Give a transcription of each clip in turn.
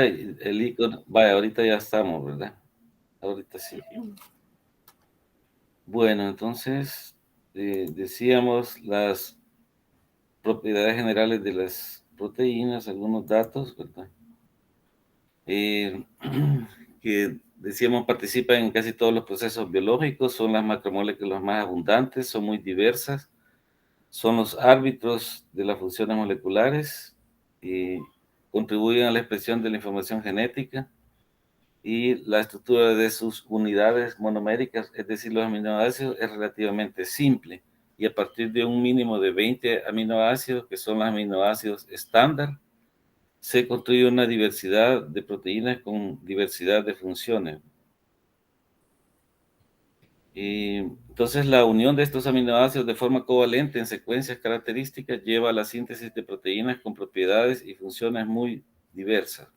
El icono, vaya, ahorita ya estamos, ¿verdad? Ahorita sí. Bueno, entonces, decíamos las propiedades generales de las proteínas, algunos datos, ¿verdad? Que decíamos participan en casi todos los procesos biológicos, son las macromoléculas más abundantes, son muy diversas, son los árbitros de las funciones moleculares y contribuyen a la expresión de la información genética y la estructura de sus unidades monoméricas, es decir, los aminoácidos, es relativamente simple y a partir de un mínimo de 20 aminoácidos, que son los aminoácidos estándar, se construye una diversidad de proteínas con diversidad de funciones. Y entonces la unión de estos aminoácidos de forma covalente en secuencias características lleva a la síntesis de proteínas con propiedades y funciones muy diversas.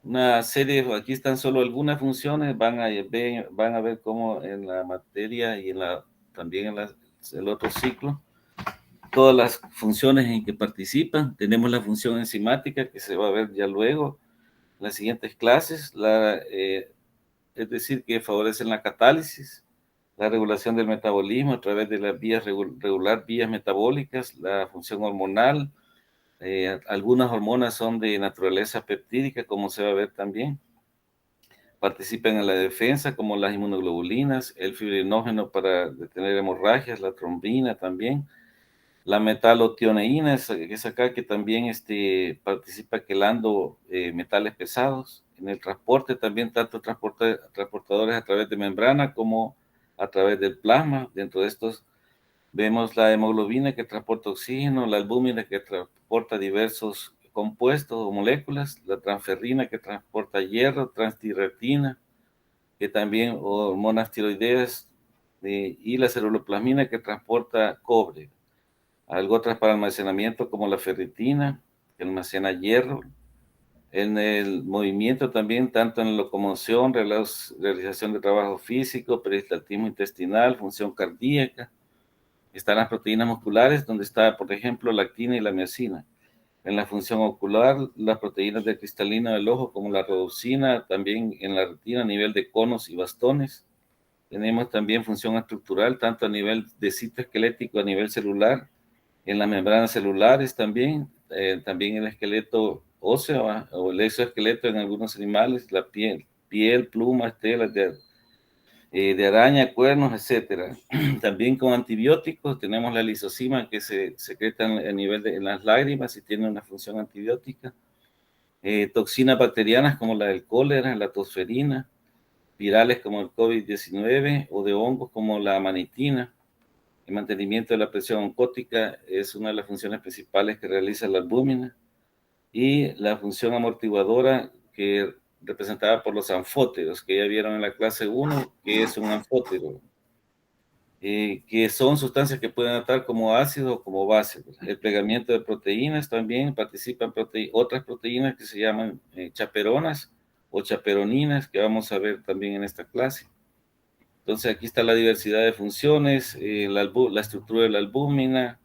Una serie, aquí están solo algunas funciones, van a ver cómo en la materia y también en el otro ciclo, todas las funciones en que participan. Tenemos la función enzimática que se va a ver ya luego en las siguientes clases, es decir, que favorecen la catálisis, la regulación del metabolismo a través de las vías regular vías metabólicas, la función hormonal, algunas hormonas son de naturaleza peptídica, como se va a ver también. Participan en la defensa, como las inmunoglobulinas, el fibrinógeno para detener hemorragias, la trombina también, la metalotioneína, es acá que también participa quelando metales pesados. En el transporte también, tanto transportadores a través de membrana como a través del plasma. Dentro de estos vemos la hemoglobina que transporta oxígeno, la albúmina que transporta diversos compuestos o moléculas, la transferrina que transporta hierro, transtirretina, que también hormonas tiroideas, y la ceruloplasmina que transporta cobre. Algo otras para almacenamiento como la ferritina, que almacena hierro. En el movimiento también, tanto en locomoción, realización de trabajo físico, peristaltismo intestinal, función cardíaca. Están las proteínas musculares, donde está, por ejemplo, la actina y la miosina. En la función ocular, las proteínas de cristalina del ojo, como la rodopsina, también en la retina a nivel de conos y bastones. Tenemos también función estructural, tanto a nivel de citoesquelético, a nivel celular, en las membranas celulares también, también el esqueleto óseo o el exoesqueleto en algunos animales, la piel, plumas, telas de araña, cuernos, etcétera. También con antibióticos tenemos la lisozima que se secreta a nivel en las lágrimas y tiene una función antibiótica. Toxinas bacterianas como la del cólera, la tosferina, virales como el COVID-19 o de hongos como la manitina. El mantenimiento de la presión oncótica es una de las funciones principales que realiza la albúmina y la función amortiguadora que representada por los anfóteros, que ya vieron en la clase 1, que es un anfótero, que son sustancias que pueden actuar como ácido o como base. El plegamiento de proteínas también participan otras proteínas que se llaman chaperonas o chaperoninas, que vamos a ver también en esta clase. Entonces aquí está la diversidad de funciones, la estructura de la albúmina,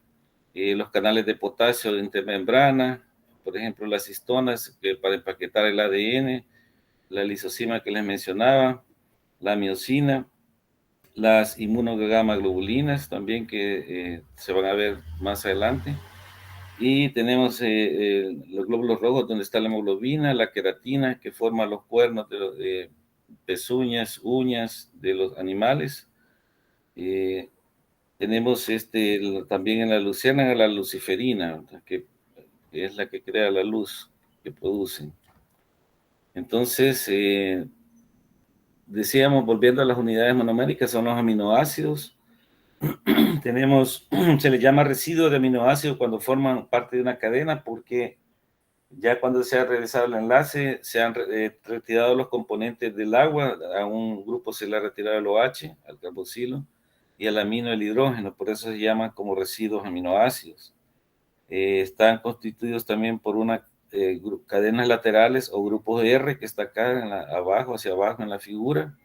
los canales de potasio de intermembrana, por ejemplo las histonas para empaquetar el ADN, la lisozima que les mencionaba, la miosina, las inmunogamma-globulinas también que se van a ver más adelante. Y tenemos los glóbulos rojos donde está la hemoglobina, la queratina que forma los cuernos de los pezuñas, uñas de los animales. Tenemos también en la luciérnaga la luciferina, que es la que crea la luz que producen. Entonces, decíamos, volviendo a las unidades monoméricas, son los aminoácidos. Tenemos, se les llama residuos de aminoácidos cuando forman parte de una cadena, porque ya cuando se ha realizado el enlace, se han retirado los componentes del agua, a un grupo se le ha retirado el OH, al carboxilo, y al amino el hidrógeno, por eso se llaman como residuos aminoácidos. Están constituidos también por cadenas laterales o grupos R que está acá abajo, hacia abajo en la figura.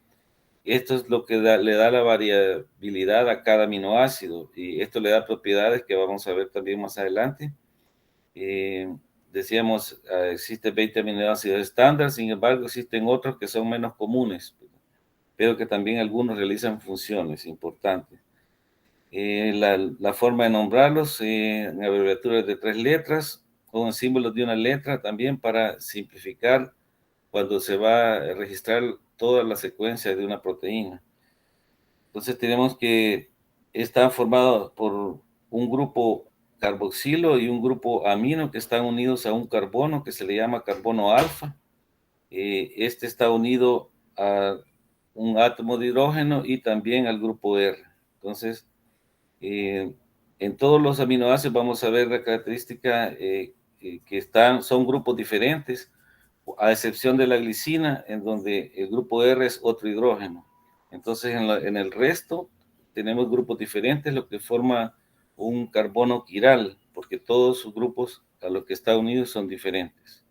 Esto es lo que le da la variabilidad a cada aminoácido y esto le da propiedades que vamos a ver también más adelante. decíamos, existen 20 aminoácidos estándar, sin embargo, existen otros que son menos comunes, pero que también algunos realizan funciones importantes. La forma de nombrarlos en abreviaturas de 3 letras o en símbolos de una letra también para simplificar cuando se va a registrar toda la secuencia de una proteína. Entonces tenemos que están formados por un grupo carboxilo y un grupo amino que están unidos a un carbono que se le llama carbono alfa. Este está unido a un átomo de hidrógeno y también al grupo R. Entonces, en todos los aminoácidos vamos a ver la característica que son grupos diferentes, a excepción de la glicina, en donde el grupo R es otro hidrógeno. Entonces, en el resto tenemos grupos diferentes, lo que forma un carbono quiral, porque todos sus grupos a los que están unidos son diferentes.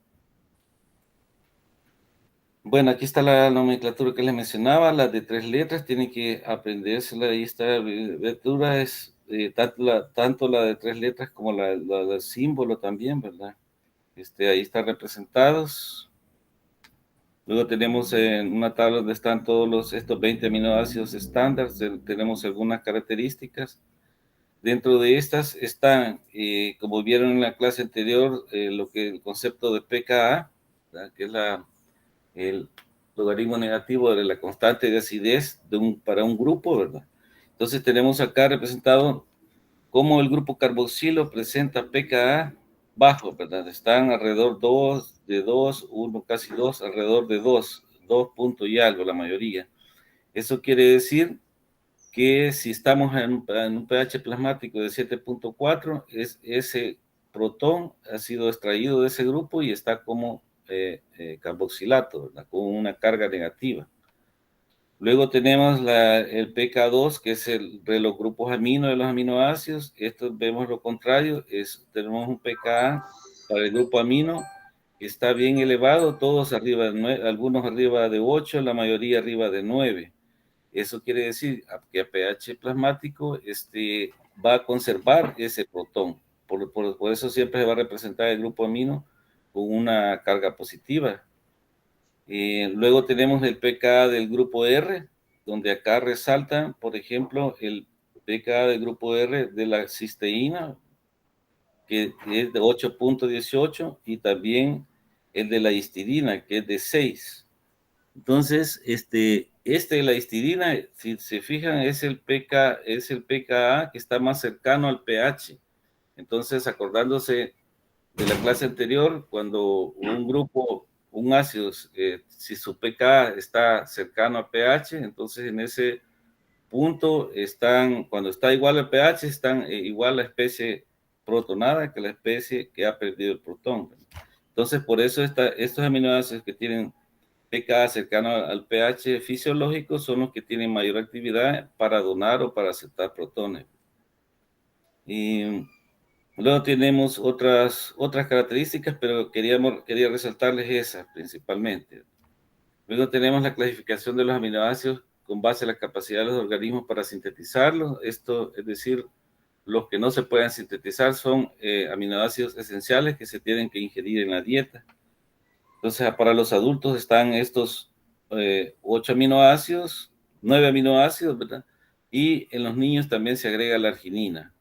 Bueno, aquí está la nomenclatura que les mencionaba, las de 3 letras, tienen que aprendérsela, y esta abreviatura es tanto la de 3 letras como la del símbolo también, ¿verdad? Ahí están representados. Luego tenemos en una tabla donde están todos estos 20 aminoácidos estándar, tenemos algunas características. Dentro de estas están, como vieron en la clase anterior, el concepto de pKa, ¿verdad? Que es el logaritmo negativo de la constante de acidez para un grupo, ¿verdad? Entonces tenemos acá representado cómo el grupo carboxilo presenta pKa bajo, ¿verdad? Están alrededor de 2, 1, casi 2, alrededor de 2 puntos y algo, la mayoría. Eso quiere decir que si estamos en un pH plasmático de 7.4, ese protón ha sido extraído de ese grupo y está como carboxilato, ¿verdad? Con una carga negativa. Luego tenemos el pK2, que es de los grupos amino de los aminoácidos. Esto vemos lo contrario, tenemos un pKa para el grupo amino que está bien elevado, todos arriba de 9, algunos arriba de 8, la mayoría arriba de 9. Eso quiere decir que a pH plasmático va a conservar ese protón. Por eso siempre se va a representar el grupo amino con una carga positiva. Luego tenemos el pKa del grupo R, donde acá resalta, por ejemplo, el pKa del grupo R de la cisteína, que es de 8.18, y también el de la histidina, que es de 6. Entonces, de la histidina, si se fijan, es el pKa que está más cercano al pH. Entonces, acordándose de la clase anterior, cuando un ácido, si su pKa está cercano al pH, entonces en ese punto cuando está igual al pH, están igual la especie protonada que la especie que ha perdido el protón. Entonces, por eso estos aminoácidos que tienen pKa cercano al pH fisiológico son los que tienen mayor actividad para donar o para aceptar protones. Y luego tenemos otras características, pero quería resaltarles esas principalmente. Luego tenemos la clasificación de los aminoácidos con base a la capacidad de los organismos para sintetizarlos. Esto es decir, los que no se pueden sintetizar son aminoácidos esenciales que se tienen que ingerir en la dieta. Entonces, para los adultos están estos 8 aminoácidos, 9 aminoácidos, ¿verdad? Y en los niños también se agrega la arginina,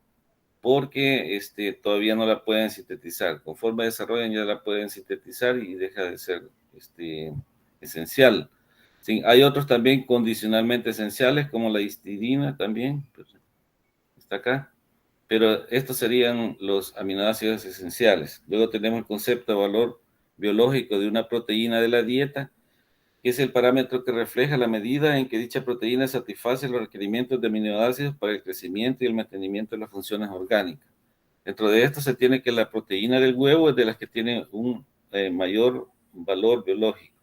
porque todavía no la pueden sintetizar. Conforme desarrollan ya la pueden sintetizar y deja de ser esencial. Sí, hay otros también condicionalmente esenciales, como la histidina también, pues, está acá. Pero estos serían los aminoácidos esenciales. Luego tenemos el concepto de valor biológico de una proteína de la dieta, que es el parámetro que refleja la medida en que dicha proteína satisface los requerimientos de aminoácidos para el crecimiento y el mantenimiento de las funciones orgánicas. Dentro de esto se tiene que la proteína del huevo es de las que tiene un mayor valor biológico.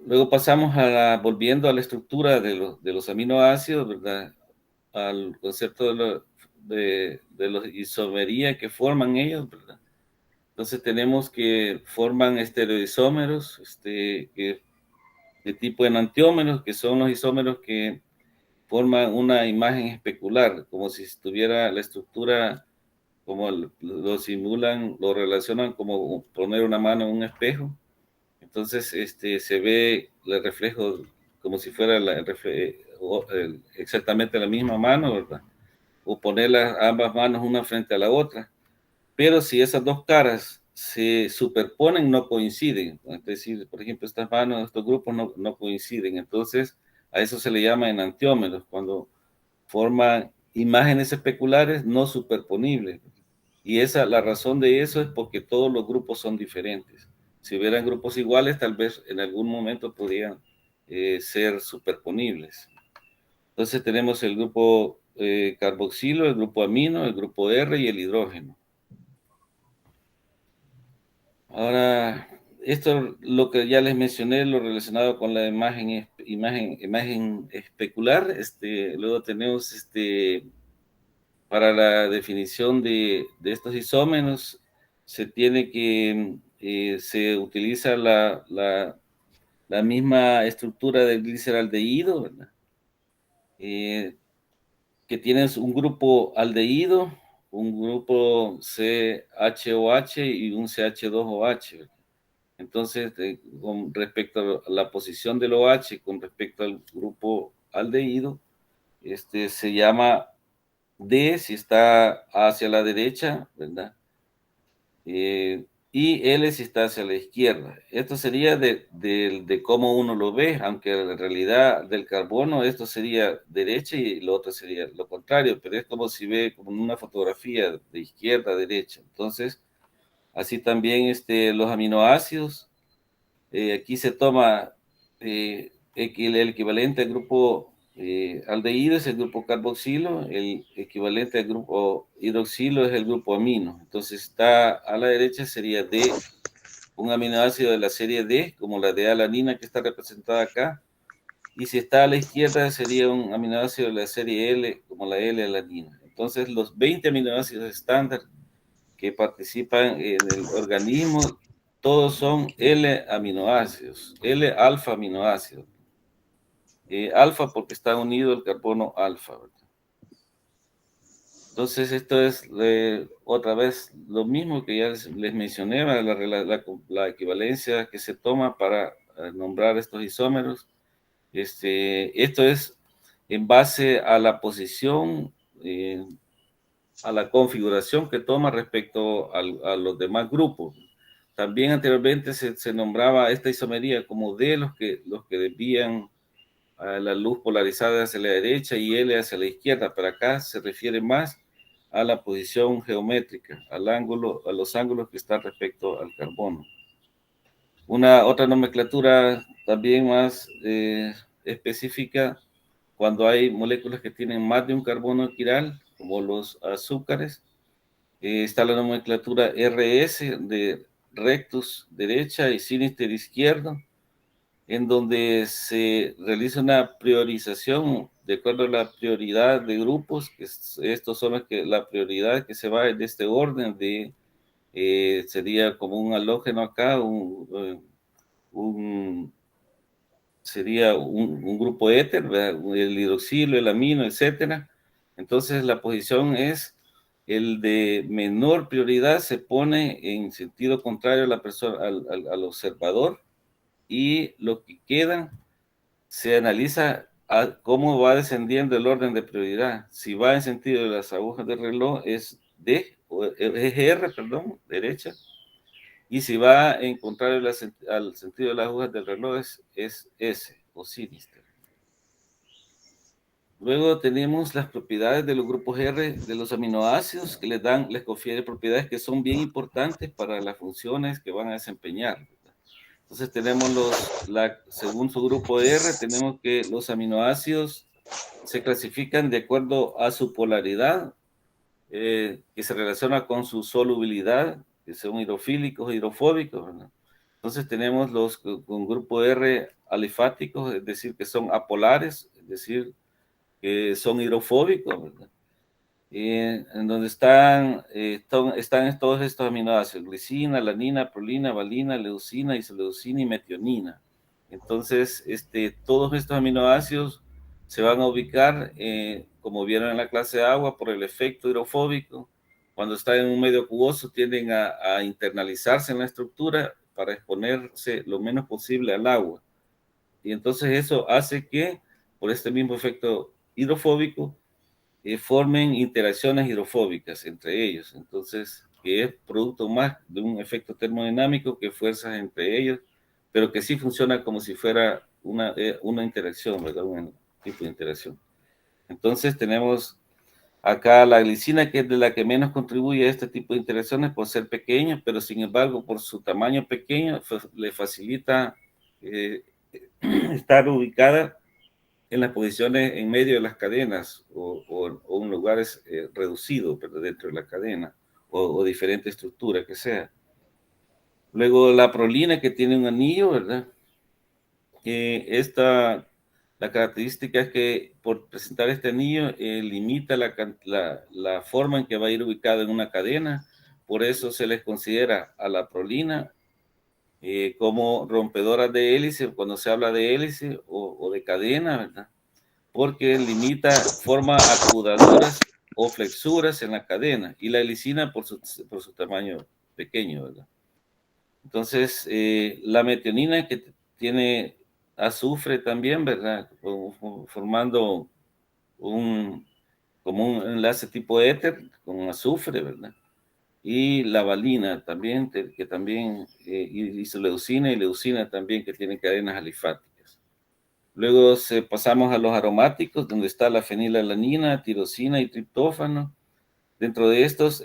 Luego pasamos volviendo a la estructura de los aminoácidos, ¿verdad? Al concepto de los isomería que forman ellos, ¿verdad? Entonces tenemos que forman estereoisómeros, de tipo enantiómeros, que son los isómeros que forman una imagen especular, como si estuviera la estructura como lo simulan, lo relacionan como poner una mano en un espejo. Entonces, se ve el reflejo como si fuera exactamente la misma mano, ¿verdad? O poner ambas manos una frente a la otra. Pero si esas dos caras se superponen, no coinciden. Es decir, por ejemplo, estas manos, estos grupos no coinciden. Entonces, a eso se le llama enantiómeros, cuando forman imágenes especulares no superponibles. Y la razón de eso es porque todos los grupos son diferentes. Si hubieran grupos iguales, tal vez en algún momento podrían ser superponibles. Entonces tenemos el grupo carboxilo, el grupo amino, el grupo R y el hidrógeno. Ahora, esto lo que ya les mencioné, lo relacionado con la imagen especular. Luego tenemos para la definición de estos isómeros, se tiene que, se utiliza la misma estructura del gliceraldehído, ¿verdad? Que tienes un grupo aldehído, un grupo CHOH y un CH2OH, ¿verdad? Entonces, con respecto a la posición del OH con respecto al grupo aldehído, se llama D si está hacia la derecha, ¿verdad? Y L si está hacia la izquierda. Esto sería de cómo uno lo ve, aunque en realidad del carbono esto sería derecha y lo otro sería lo contrario, pero es como si ve como en una fotografía de izquierda a derecha. Entonces, así también los aminoácidos, aquí se toma el equivalente al grupo aldehído es el grupo carboxilo, el equivalente al grupo hidroxilo es el grupo amino. Entonces está a la derecha sería D, un aminoácido de la serie D, como la D-alanina que está representada acá, y si está a la izquierda sería un aminoácido de la serie L, como la L-alanina. Entonces los 20 aminoácidos estándar que participan en el organismo, todos son L-aminoácidos, L-alfa aminoácidos. Alfa porque está unido el carbono alfa, ¿verdad? Entonces, esto es otra vez lo mismo que ya les mencioné, la equivalencia que se toma para nombrar estos isómeros. Esto es en base a la posición, a la configuración que toma respecto a los demás grupos. También anteriormente se nombraba esta isomería como D, los que desvían a la luz polarizada hacia la derecha y L hacia la izquierda, pero acá se refiere más a la posición geométrica, al ángulo, a los ángulos que están respecto al carbono. Otra nomenclatura también más específica, cuando hay moléculas que tienen más de un carbono quiral, como los azúcares, está la nomenclatura RS de rectus derecha y sinister izquierdo, en donde se realiza una priorización de acuerdo a la prioridad de grupos, que estos son la prioridad que se va en este orden sería como un halógeno acá, sería un grupo éter, ¿verdad? El hidroxilo, el amino, etcétera. Entonces la posición es el de menor prioridad se pone en sentido contrario a la persona, al observador, y lo que queda se analiza cómo va descendiendo el orden de prioridad. Si va en sentido de las agujas del reloj es D, o es R, perdón, derecha, y si va en contrario al sentido de las agujas del reloj es S, o sinister. Luego tenemos las propiedades de los grupos R de los aminoácidos que les confiere propiedades que son bien importantes para las funciones que van a desempeñar. Entonces tenemos según su grupo R, tenemos que los aminoácidos se clasifican de acuerdo a su polaridad, que se relaciona con su solubilidad, que son hidrofílicos o hidrofóbicos, ¿verdad? Entonces tenemos los con grupo R alifáticos, es decir, que son apolares, es decir, que son hidrofóbicos, ¿verdad? En donde están todos estos aminoácidos, glicina, alanina, prolina, valina, leucina, isoleucina y metionina. Entonces, todos estos aminoácidos se van a ubicar, como vieron en la clase de agua, por el efecto hidrofóbico, cuando está en un medio acuoso, tienden a internalizarse en la estructura para exponerse lo menos posible al agua. Y entonces eso hace que, por este mismo efecto hidrofóbico, formen interacciones hidrofóbicas entre ellos. Entonces, que es producto más de un efecto termodinámico que fuerzas entre ellos, pero que sí funciona como si fuera una interacción, ¿verdad? Un tipo de interacción. Entonces, tenemos acá la glicina, que es de la que menos contribuye a este tipo de interacciones por ser pequeña, pero sin embargo, por su tamaño pequeño, le facilita eh, estar ubicada en las posiciones en medio de las cadenas o en lugares reducidos, pero dentro de la cadena o diferente estructura que sea. Luego la prolina, que tiene un anillo, ¿verdad? La característica es que por presentar este anillo limita la forma en que va a ir ubicado en una cadena. Por eso se les considera a la prolina como rompedora de hélice cuando se habla de hélice o de cadena, ¿verdad? Porque limita, forma acomodaduras o flexuras en la cadena, y la helicina por su tamaño pequeño, ¿verdad? Entonces, la metionina, que tiene azufre también, ¿verdad? Formando un, como un enlace tipo éter con azufre, ¿verdad? Y la valina también, que también, isoleucina y leucina también, que tienen cadenas alifáticas. Luego pasamos a los aromáticos, donde está la fenilalanina, tirosina y triptófano. Dentro de estos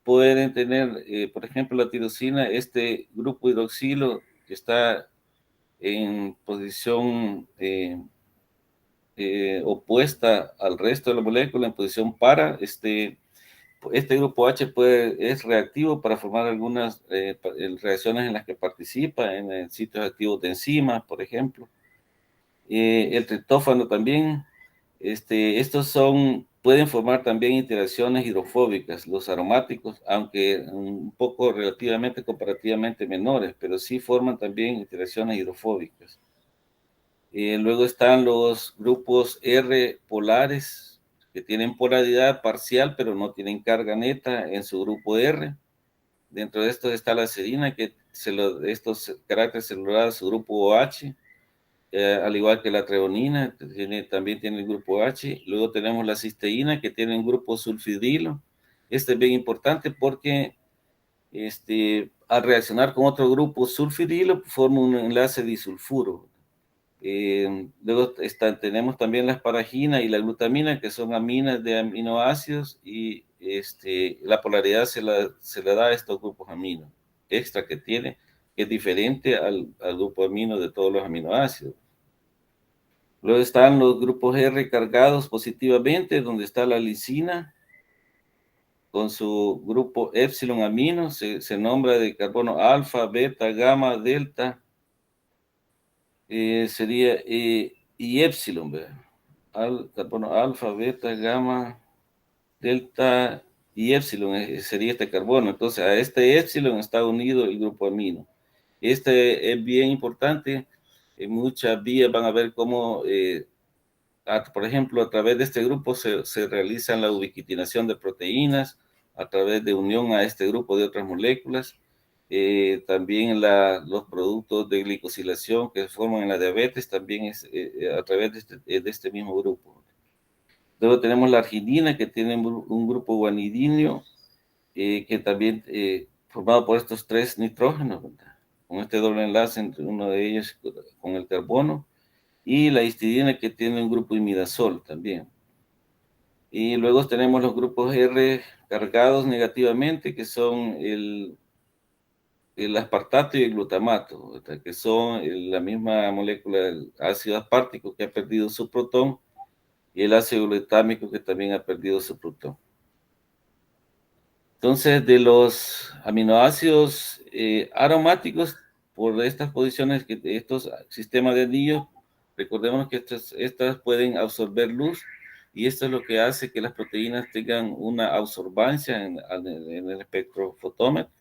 pueden tener, por ejemplo, la tirosina, este grupo hidroxilo que está en posición opuesta al resto de la molécula, en posición para, este grupo H es reactivo para formar algunas reacciones en las que participa, en sitios activos de enzimas, por ejemplo. El triptófano también. Pueden formar también interacciones hidrofóbicas, los aromáticos, aunque un poco relativamente, comparativamente menores, pero sí forman también interacciones hidrofóbicas. Luego están los grupos R polares, que tienen polaridad parcial, pero no tienen carga neta en su grupo R. Dentro de estos está la serina, que estos caracteres celulares, su grupo OH, al igual que la treonina, también tiene el grupo H. Luego tenemos la cisteína, que tiene un grupo sulfidilo. Este es bien importante porque al reaccionar con otro grupo sulfidilo, forma un enlace disulfuro. Luego tenemos también la asparagina y la glutamina, que son aminas de aminoácidos, y la polaridad se le da a estos grupos aminos extra que tiene, que es diferente al grupo amino de todos los aminoácidos. Luego están los grupos R cargados positivamente, donde está la lisina con su grupo epsilon amino, se nombra de carbono alfa, beta, gamma, delta, y epsilon, ¿verdad? Carbono alfa, beta, gamma, delta y epsilon sería este carbono. Entonces, a este epsilon está unido el grupo amino. Este es bien importante. En muchas vías van a ver cómo por ejemplo, a través de este grupo se realiza la ubiquitinación de proteínas, a través de unión a este grupo de otras moléculas, también los productos de glicosilación que se forman en la diabetes, también es a través de este mismo grupo. Luego tenemos la arginina, que tiene un grupo guanidinio, que también formado por estos tres nitrógenos, ¿verdad? Con este doble enlace entre uno de ellos con el carbono, y la histidina, que tiene un grupo imidazol también. Y luego tenemos los grupos R cargados negativamente, que son el aspartato y el glutamato, que son la misma molécula del ácido aspartico, que ha perdido su protón, y el ácido glutámico, que también ha perdido su protón. Entonces, de los aminoácidos aromáticos, por estas posiciones, estos sistemas de anillos, recordemos que estas pueden absorber luz, y esto es lo que hace que las proteínas tengan una absorbancia en el espectrofotómetro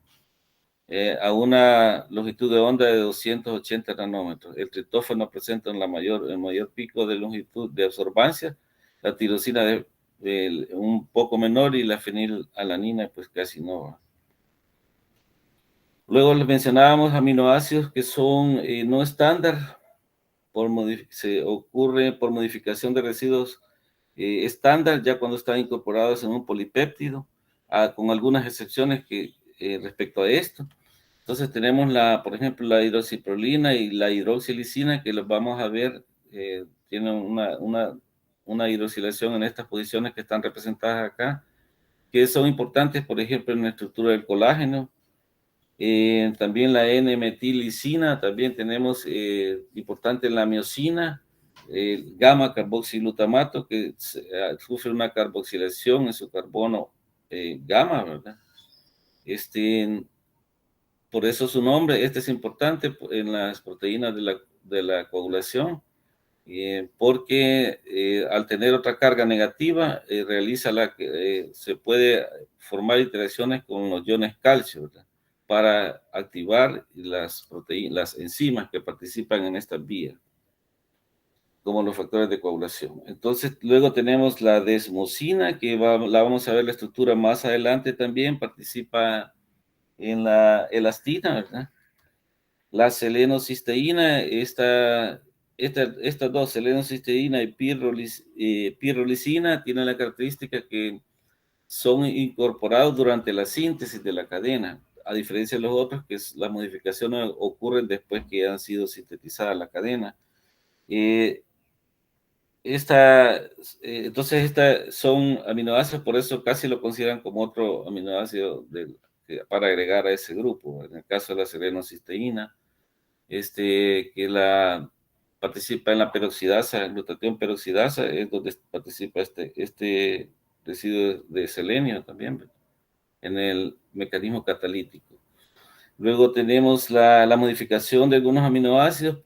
a una longitud de onda de 280 nanómetros. El triptófano presenta el mayor pico de longitud de absorbancia, la tirosina un poco menor, y la fenilalanina pues casi no, ¿va? Luego les mencionábamos aminoácidos que son no estándar, se ocurre por modificación de residuos estándar, ya cuando están incorporados en un polipéptido, con algunas excepciones respecto a esto. Entonces tenemos por ejemplo, la hidroxiprolina y la hidroxilisina, que los vamos a ver, tienen una hidroxilación en estas posiciones que están representadas acá, que son importantes, por ejemplo, en la estructura del colágeno. También la N-metilicina, también tenemos importante en la miosina, el gamma carboxilutamato, que sufre una carboxilación en su carbono gamma, ¿verdad? Por eso su nombre. Este es importante en las proteínas de la coagulación, porque al tener otra carga negativa, se puede formar interacciones con los iones calcio, ¿verdad?, para activar las enzimas que participan en estas vías, como los factores de coagulación. Entonces, luego tenemos la desmosina, que la vamos a ver la estructura más adelante también, participa en la elastina, ¿verdad? La selenocisteína, estas dos, selenocisteína y pirrolicina, tienen la característica que son incorporados durante la síntesis de la cadena, a diferencia de los otros, que las modificaciones ocurren después que han sido sintetizadas la cadena. Eh, entonces, estas son aminoácidos, por eso casi lo consideran como otro aminoácido para agregar a ese grupo. En el caso de la selenocisteína, que participa en la peroxidasa, glutatión peroxidasa, es donde participa este residuo de selenio también, en el mecanismo catalítico. Luego tenemos la modificación de algunos aminoácidos,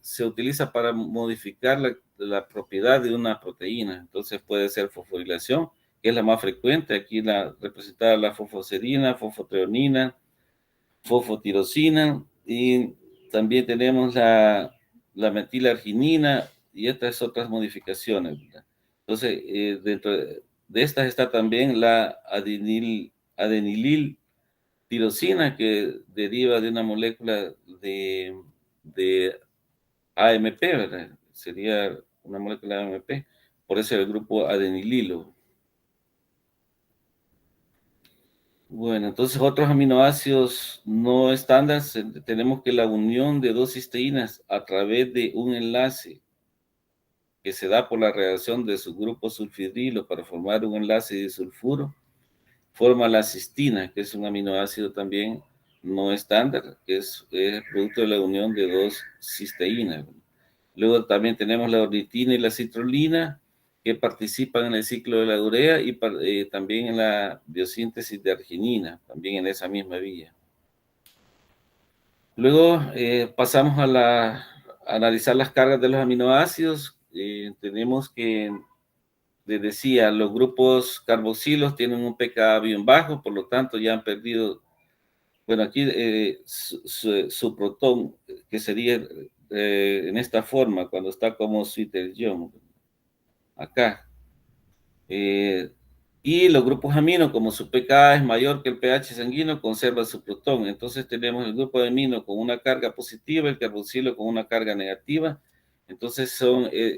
se utiliza para modificar la propiedad de una proteína. Entonces puede ser fosforilación, que es la más frecuente, aquí representada la fosfoserina, fosfotreonina, fosfotirosina, y también tenemos la metilarginina y estas otras modificaciones, ¿verdad? Entonces, dentro de estas está también la adenililtirosina, que deriva de una molécula de AMP, ¿verdad? Sería una molécula de AMP, por eso el grupo adenililo. Bueno, entonces otros aminoácidos no estándar, tenemos que la unión de dos cisteínas a través de un enlace que se da por la reacción de su grupo sulfidrilo para formar un enlace de sulfuro, forma la cistina, que es un aminoácido también no estándar, que es producto de la unión de dos cisteínas. Luego también tenemos la ornitina y la citrulina, que participan en el ciclo de la urea y también en la biosíntesis de arginina, también en esa misma vía. Luego pasamos a analizar las cargas de los aminoácidos. Tenemos que, les decía, los grupos carboxilos tienen un pKa bien bajo, por lo tanto ya han perdido, bueno, aquí su protón, que sería en esta forma, cuando está como Switzer-Young, acá. Y los grupos amino, como su pKa es mayor que el pH sanguíneo, conservan su protón. Entonces tenemos el grupo de amino con una carga positiva, el carboxilo con una carga negativa. Entonces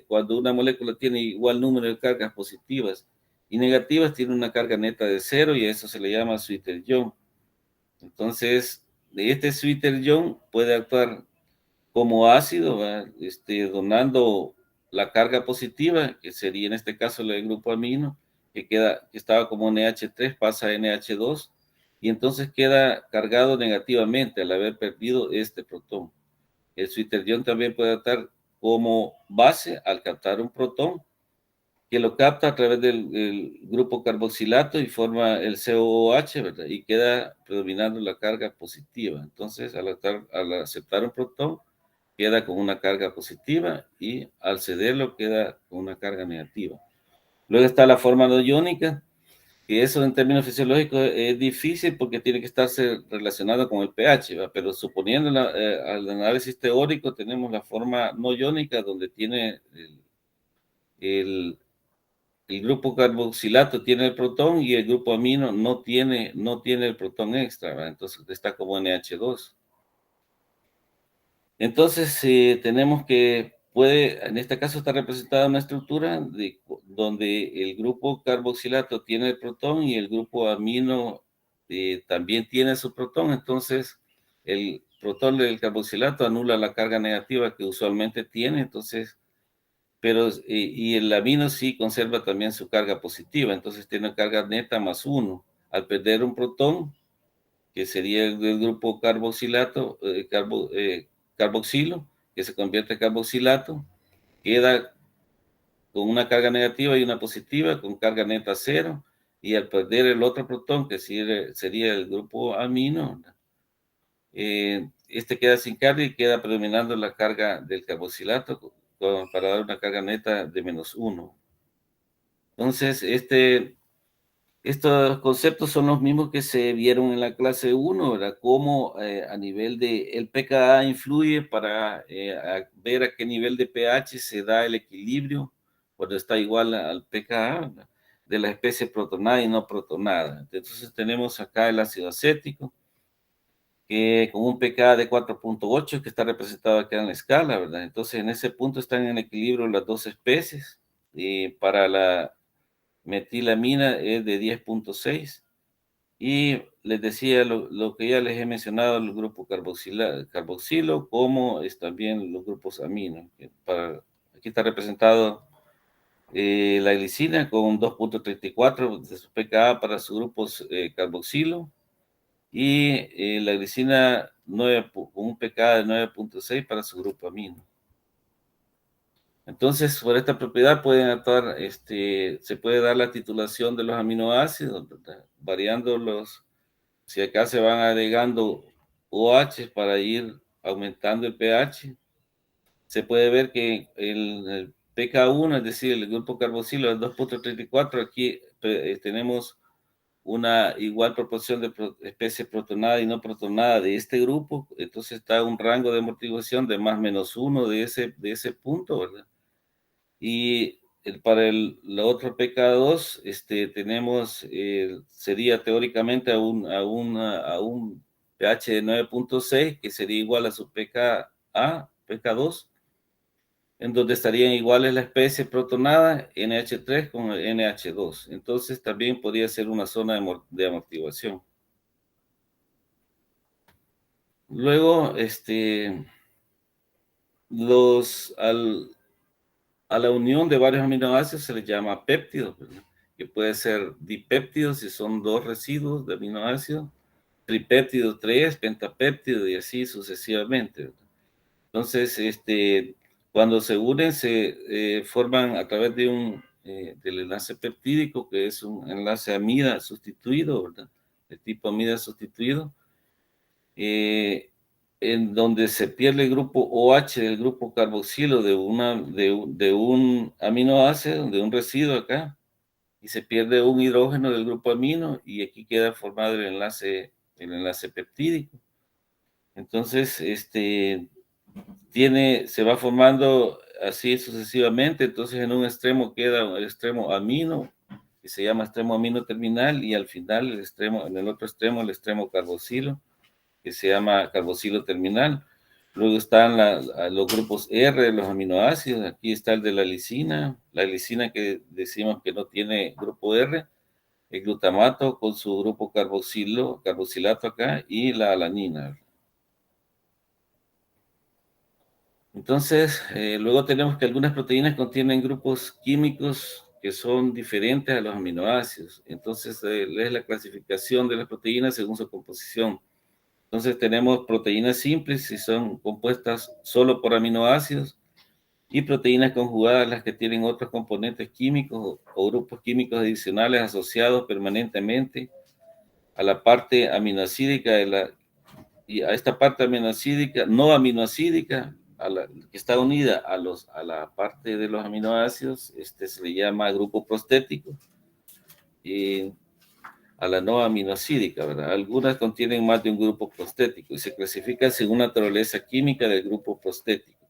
cuando una molécula tiene igual número de cargas positivas y negativas, tiene una carga neta de cero, y a eso se le llama Switzer-Young. Entonces, de este Switzer-Young puede actuar como ácido, donando la carga positiva, que sería en este caso el grupo amino, que estaba como NH3, pasa a NH2, y entonces queda cargado negativamente al haber perdido este protón. El Switzer-Young también puede actuar como base al captar un protón, que lo capta a través del grupo carboxilato y forma el COOH, ¿verdad? Y queda predominando la carga positiva. Entonces, al aceptar un protón, queda con una carga positiva, y al cederlo queda con una carga negativa. Luego está la forma no iónica, que eso en términos fisiológicos es difícil porque tiene que estarse relacionado con el pH, ¿verdad? Pero suponiendo al análisis teórico, tenemos la forma no iónica, donde tiene el el grupo carboxilato tiene el protón y el grupo amino no tiene el protón extra, ¿verdad? Entonces está como NH2. Entonces, tenemos que en este caso está representada una estructura donde el grupo carboxilato tiene el protón y el grupo amino también tiene su protón. Entonces, el protón del carboxilato anula la carga negativa que usualmente tiene, entonces, pero, y el amino sí conserva también su carga positiva, entonces tiene carga neta más uno. Al perder un protón, que sería el del grupo carboxilato, carboxilo, que se convierte en carboxilato, queda con una carga negativa y una positiva, con carga neta cero, y al perder el otro protón, que sería el grupo amino, este queda sin carga y queda predominando la carga del carboxilato para dar una carga neta de menos uno. Entonces, estos conceptos son los mismos que se vieron en la clase 1, ¿verdad? Cómo a nivel de el pKa influye para ver a qué nivel de pH se da el equilibrio cuando está igual al pKa, ¿verdad? De la especie protonada y no protonada. Entonces tenemos acá el ácido acético, que con un pKa de 4.8, que está representado acá en la escala, ¿verdad? Entonces en ese punto están en equilibrio las dos especies. Y para la metilamina es de 10.6. Y les decía lo que ya les he mencionado, el grupo carboxilo, como es también los grupos amino. Aquí está representado la glicina con 2.34 de su pKa para sus grupos carboxilo y la glicina con un pKa de 9.6 para su grupo amino. Entonces, por esta propiedad pueden actuar, se puede dar la titulación de los aminoácidos, ¿verdad? Variando si acá se van agregando OH para ir aumentando el pH, se puede ver que el pK1, es decir, el grupo carboxilo es 2.34, aquí tenemos una igual proporción de especie protonada y no protonada de este grupo, entonces está un rango de amortiguación de más menos uno de ese punto, ¿verdad? Y para la otra pK2, tenemos, sería teóricamente a un pH de 9.6, que sería igual a su pK2, en donde estarían iguales la especie protonada, NH3 con el NH2. Entonces también podría ser una zona de amortiguación. Luego, a la unión de varios aminoácidos se les llama péptidos, ¿verdad? Que puede ser dipéptidos si son dos residuos de aminoácidos, tripéptidos 3, pentapéptidos y así sucesivamente, ¿verdad? Entonces, cuando se unen, se forman a través del enlace peptídico, que es un enlace amida sustituido, ¿verdad? De tipo amida sustituido, eh, en donde se pierde el grupo OH del grupo carboxilo de un aminoácido, de un residuo acá, y se pierde un hidrógeno del grupo amino, y aquí queda formado el enlace peptídico. Entonces, se va formando así sucesivamente, entonces en un extremo queda el extremo amino, que se llama extremo amino terminal, y al final en el otro extremo, el extremo carboxilo, que se llama carboxilo terminal. Luego están los grupos R de los aminoácidos. Aquí está el de la lisina que decimos que no tiene grupo R, el glutamato con su grupo carboxilato acá y la alanina. Entonces, luego tenemos que algunas proteínas contienen grupos químicos que son diferentes a los aminoácidos. Entonces, es la clasificación de las proteínas según su composición. Entonces tenemos proteínas simples si son compuestas solo por aminoácidos y proteínas conjugadas las que tienen otros componentes químicos o grupos químicos adicionales asociados permanentemente a la parte aminoácidica y a esta parte aminoácidica, no aminoácidica, que está unida a la parte de los aminoácidos, se le llama grupo prostético. Y a la no aminoácidica, ¿verdad? Algunas contienen más de un grupo prostético y se clasifican según la naturaleza química del grupo prostético.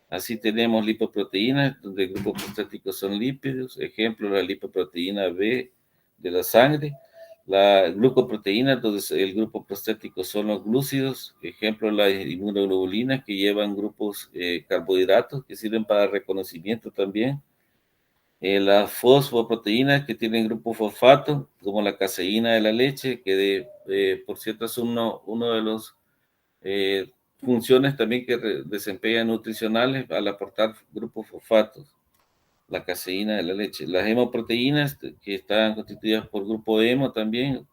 Así tenemos lipoproteínas, donde el grupo prostático son lípidos, ejemplo, la lipoproteína B de la sangre, la glucoproteína, donde el grupo prostático son los glúcidos, ejemplo, las inmunoglobulinas que llevan grupos carbohidratos que sirven para reconocimiento también, las fosfoproteínas que tienen grupo fosfato, como la caseína de la leche, que por cierto es uno de los funciones también que desempeñan nutricionales al aportar grupos fosfatos, la caseína de la leche. Las hemoproteínas que están constituidas por grupo hemo también,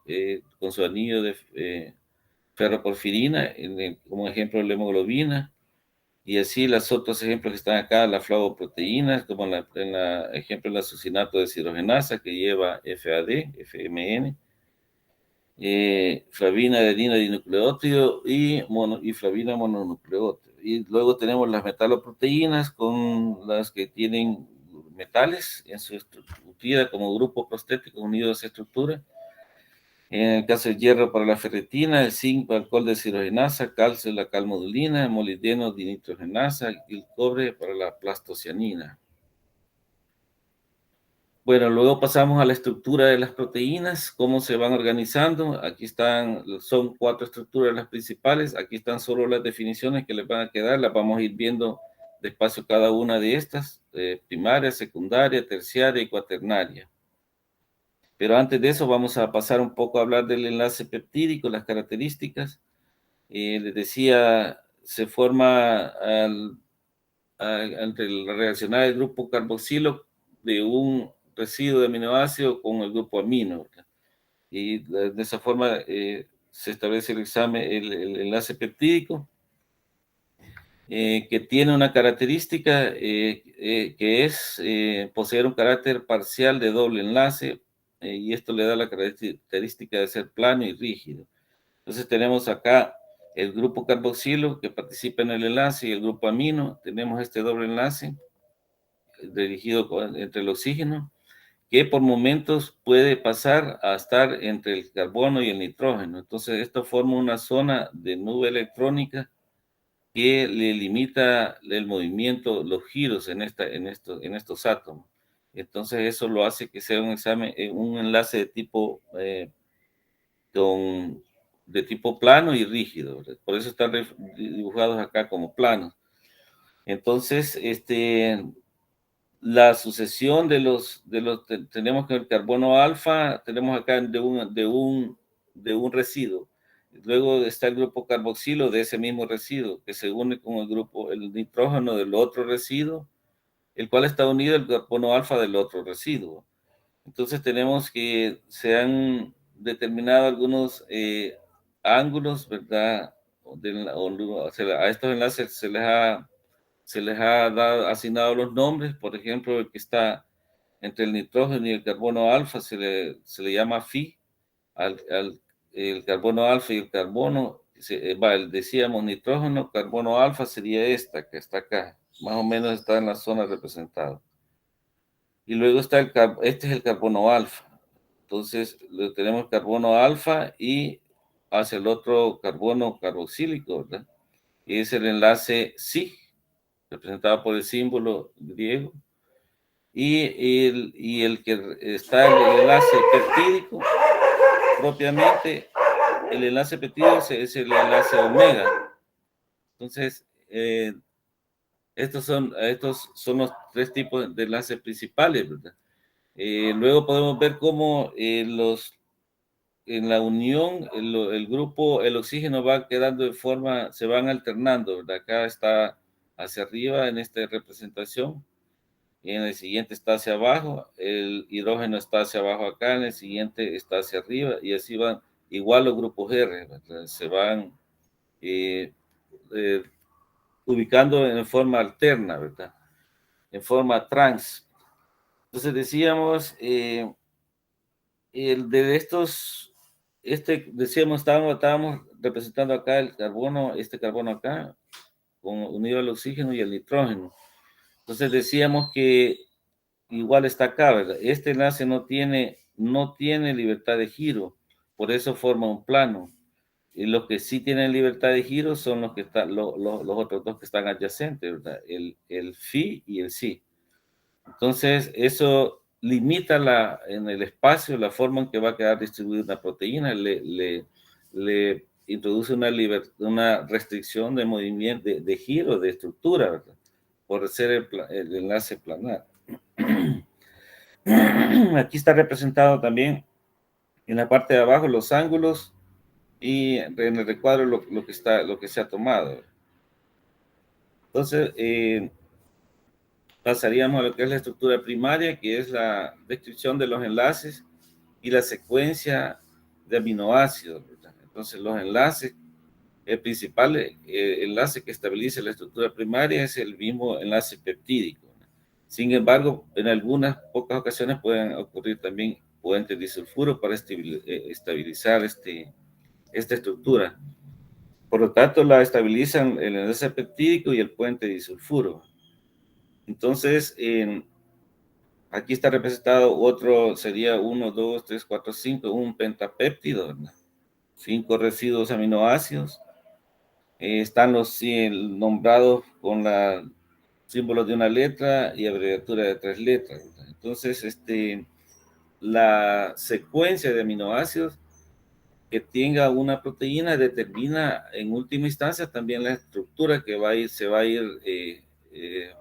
con su anillo de ferroporfirina, como ejemplo la hemoglobina, y así los otros ejemplos que están acá, las flavoproteínas, como ejemplo la succinato de deshidrogenasa que lleva FAD, FMN, flavina, adenina, dinucleótido y flavina mononucleótido. Y luego tenemos las metaloproteínas con las que tienen metales en su estructura como grupo prostético unido a esa estructura. En el caso del hierro para la ferritina, el zinc para alcohol deshidrogenasa, calcio la calmodulina, molibdeno dinitrogenasa y el cobre para la plastocianina. Bueno, luego pasamos a la estructura de las proteínas, cómo se van organizando. Aquí son 4 estructuras las principales. Aquí están solo las definiciones que les van a quedar. Las vamos a ir viendo despacio cada una de estas, primaria, secundaria, terciaria y cuaternaria. Pero antes de eso vamos a pasar un poco a hablar del enlace peptídico, las características. Les decía, se forma entre la reaccionar del grupo carboxilo de un residuo de aminoácido con el grupo amino, ¿verdad? Y de esa forma se establece el enlace peptídico, que tiene una característica que es poseer un carácter parcial de doble enlace, y esto le da la característica de ser plano y rígido. Entonces tenemos acá el grupo carboxilo que participa en el enlace y el grupo amino. Tenemos este doble enlace dirigido entre el oxígeno, que por momentos puede pasar a estar entre el carbono y el nitrógeno. Entonces esto forma una zona de nube electrónica que le limita el movimiento, los giros en estos átomos. Entonces eso lo hace que sea un enlace de tipo de tipo plano y rígido, ¿verdad? Por eso están dibujados acá como planos. Entonces, la sucesión tenemos que el carbono alfa, tenemos acá de un residuo. Luego está el grupo carboxilo de ese mismo residuo, que se une con el nitrógeno del otro residuo, el cual está unido al carbono alfa del otro residuo. Entonces tenemos que se han determinado algunos ángulos, ¿verdad? A estos enlaces se les ha asignado los nombres. Por ejemplo, el que está entre el nitrógeno y el carbono alfa se le llama Phi, el carbono alfa y el carbono, decíamos nitrógeno, carbono alfa sería esta que está acá, más o menos está en la zona representada. Y luego está este es el carbono alfa. Entonces, tenemos carbono alfa y hacia el otro carbono carboxílico, ¿verdad? Y es el enlace SIG, representado por el símbolo griego. Y el que está en el enlace peptídico, propiamente, el enlace peptídico es el enlace omega. Entonces, estos son los 3 tipos de enlaces principales, ¿verdad? Luego podemos ver cómo en la unión, el oxígeno va quedando se van alternando, ¿verdad? Acá está hacia arriba en esta representación, y en el siguiente está hacia abajo, el hidrógeno está hacia abajo acá, en el siguiente está hacia arriba, y así van, igual los grupos R, ¿verdad? Se van eh, eh, ubicando en forma alterna, ¿verdad? En forma trans. Entonces decíamos, decíamos, estábamos representando acá el carbono, este carbono acá, unido al oxígeno y al nitrógeno. Entonces decíamos que igual está acá, ¿verdad? Este enlace no tiene libertad de giro, por eso forma un plano. Y los que sí tienen libertad de giro son los que están, los otros dos que están adyacentes, ¿verdad? El phi y el psi. Entonces, eso limita en el espacio la forma en que va a quedar distribuida una proteína, le introduce una restricción de movimiento, de giro, de estructura, ¿verdad? Por ser el enlace planar. Aquí está representado también en la parte de abajo los ángulos y en el recuadro lo que se ha tomado. Entonces, pasaríamos a lo que es la estructura primaria, que es la descripción de los enlaces y la secuencia de aminoácidos, ¿verdad? Entonces, los enlaces, el principal enlace que estabiliza la estructura primaria es el mismo enlace peptídico, ¿no? Sin embargo, en algunas pocas ocasiones pueden ocurrir también puentes disulfuro para estabilizar esta estructura. Por lo tanto, la estabilizan el enlace peptídico y el puente disulfuro. Entonces, aquí está representado otro, sería 1, 2, 3, 4, 5, un pentapéptido, ¿verdad? 5 residuos aminoácidos. Están los nombrados con la símbolos de una letra y abreviatura de 3 letras, ¿verdad? Entonces, la secuencia de aminoácidos que tenga una proteína determina en última instancia también la estructura que se va a ir eh,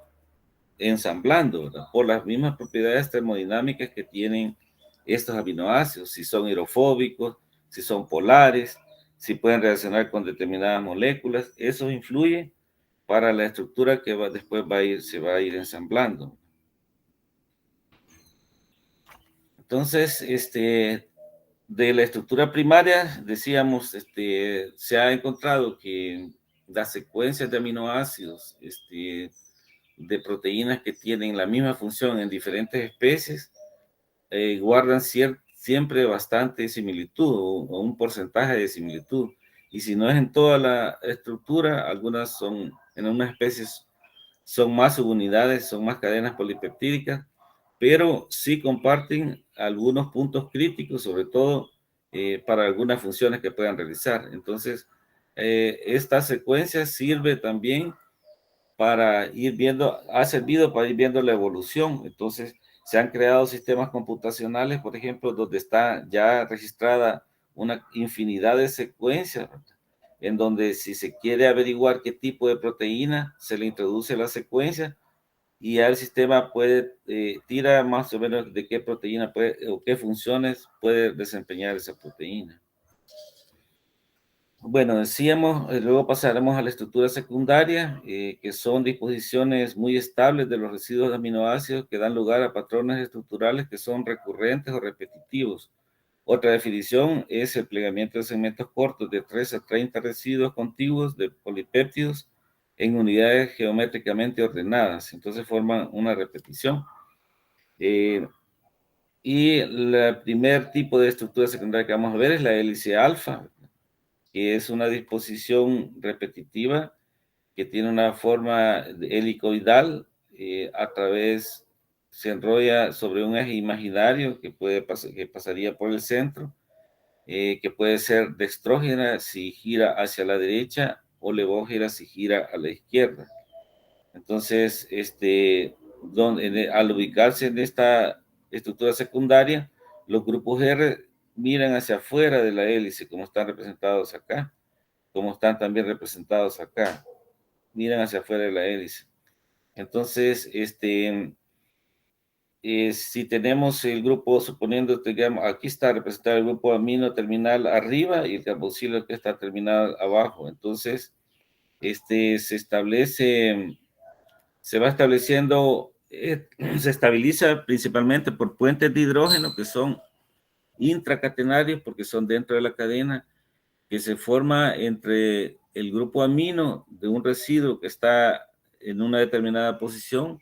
ensamblando, ¿verdad? Por las mismas propiedades termodinámicas que tienen estos aminoácidos, si son hidrofóbicos, si son polares, si pueden reaccionar con determinadas moléculas, eso influye para la estructura que después se va a ir ensamblando. Entonces, de la estructura primaria, decíamos, se ha encontrado que las secuencias de aminoácidos, de proteínas que tienen la misma función en diferentes especies, guardan siempre bastante similitud o un porcentaje de similitud. Y si no es en toda la estructura, algunas son, en unas especies son más subunidades, son más cadenas polipeptídicas, pero sí comparten algunos puntos críticos, sobre todo para algunas funciones que puedan realizar. Entonces, esta secuencia sirve también para ir viendo, ha servido para ir viendo la evolución. Entonces, se han creado sistemas computacionales, por ejemplo, donde está ya registrada una infinidad de secuencias, en donde si se quiere averiguar qué tipo de proteína, se le introduce la secuencia y ya el sistema puede, tira más o menos de qué proteína puede, o qué funciones puede desempeñar esa proteína. Bueno, decíamos, luego pasaremos a la estructura secundaria, que son disposiciones muy estables de los residuos de aminoácidos que dan lugar a patrones estructurales que son recurrentes o repetitivos. Otra definición es el plegamiento de segmentos cortos de 3 a 30 residuos contiguos de polipéptidos en unidades geométricamente ordenadas. Entonces forman una repetición. Y el primer tipo de estructura secundaria que vamos a ver es la hélice alfa, que es una disposición repetitiva que tiene una forma helicoidal, se enrolla sobre un eje imaginario que pasaría por el centro, que puede ser dextrógena si gira hacia la derecha o levógena si gira a la izquierda. Entonces, al ubicarse en esta estructura secundaria, los grupos R miran hacia afuera de la hélice, como están representados acá, como están también representados acá, miran hacia afuera de la hélice. Entonces, si tenemos el grupo, suponiendo, digamos, aquí está representado el grupo amino terminal arriba y el carboxilo que está terminal abajo. Entonces, se va estableciendo, se estabiliza principalmente por puentes de hidrógeno que son intracatenarios porque son dentro de la cadena, que se forma entre el grupo amino de un residuo que está en una determinada posición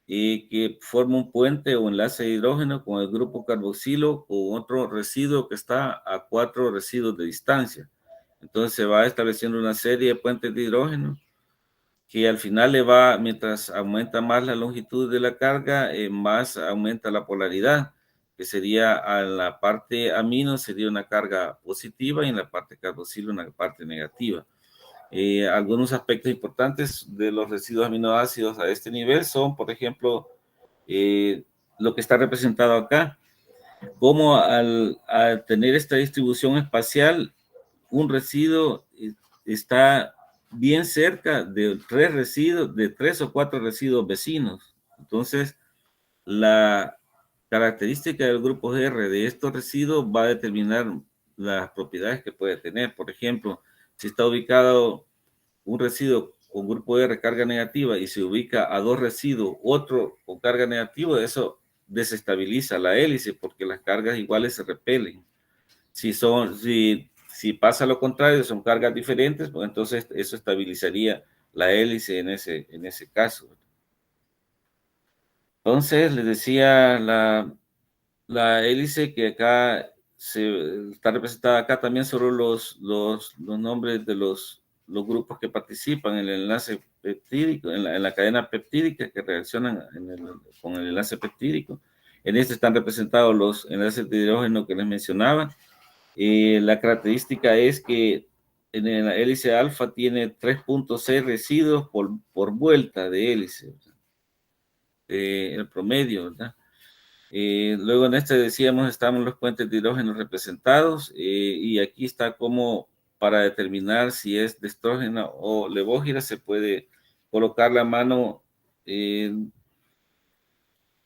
y que forma un puente o enlace de hidrógeno con el grupo carboxilo o otro residuo que está a 4 residuos de distancia. Entonces se va estableciendo una serie de puentes de hidrógeno que al final mientras aumenta más la longitud de la carga, más aumenta la polaridad, que sería a la parte amino sería una carga positiva y en la parte carboxilo una parte negativa. Algunos aspectos importantes de los residuos aminoácidos a este nivel son, por ejemplo, lo que está representado acá, como al tener esta distribución espacial, un residuo está bien cerca de tres o cuatro residuos vecinos. Entonces, la característica del grupo R de estos residuos va a determinar las propiedades que puede tener. Por ejemplo, si está ubicado un residuo con grupo R carga negativa y se ubica a dos residuos, otro con carga negativa, eso desestabiliza la hélice porque las cargas iguales se repelen. Si pasa lo contrario, son cargas diferentes, pues entonces eso estabilizaría la hélice en ese caso. Entonces, les decía la hélice que acá está representada acá también sobre los nombres de los grupos que participan en el enlace peptídico, en la cadena peptídica que reaccionan con el enlace peptídico. En este están representados los enlaces de hidrógeno que les mencionaba. La característica es que en la hélice alfa tiene 3.6 residuos por vuelta de hélice, el promedio, ¿verdad? Luego en este decíamos, estamos los puentes de hidrógeno representados, y aquí está como para determinar si es de estrógeno o levógira, se puede colocar las manos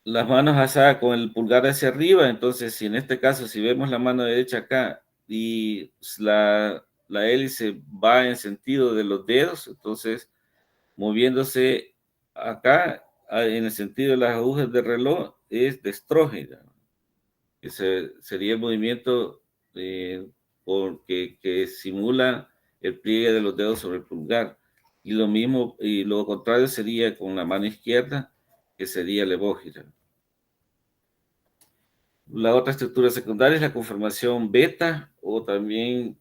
alzadas con el pulgar hacia arriba. Entonces, si en este caso, si vemos la mano derecha acá y la hélice va en sentido de los dedos, entonces moviéndose acá en el sentido de las agujas del reloj es de estrógeno. Ese sería el movimiento que simula el pliegue de los dedos sobre el pulgar. Y lo mismo, y lo contrario sería con la mano izquierda, que sería levógira. La otra estructura secundaria es la conformación beta, o también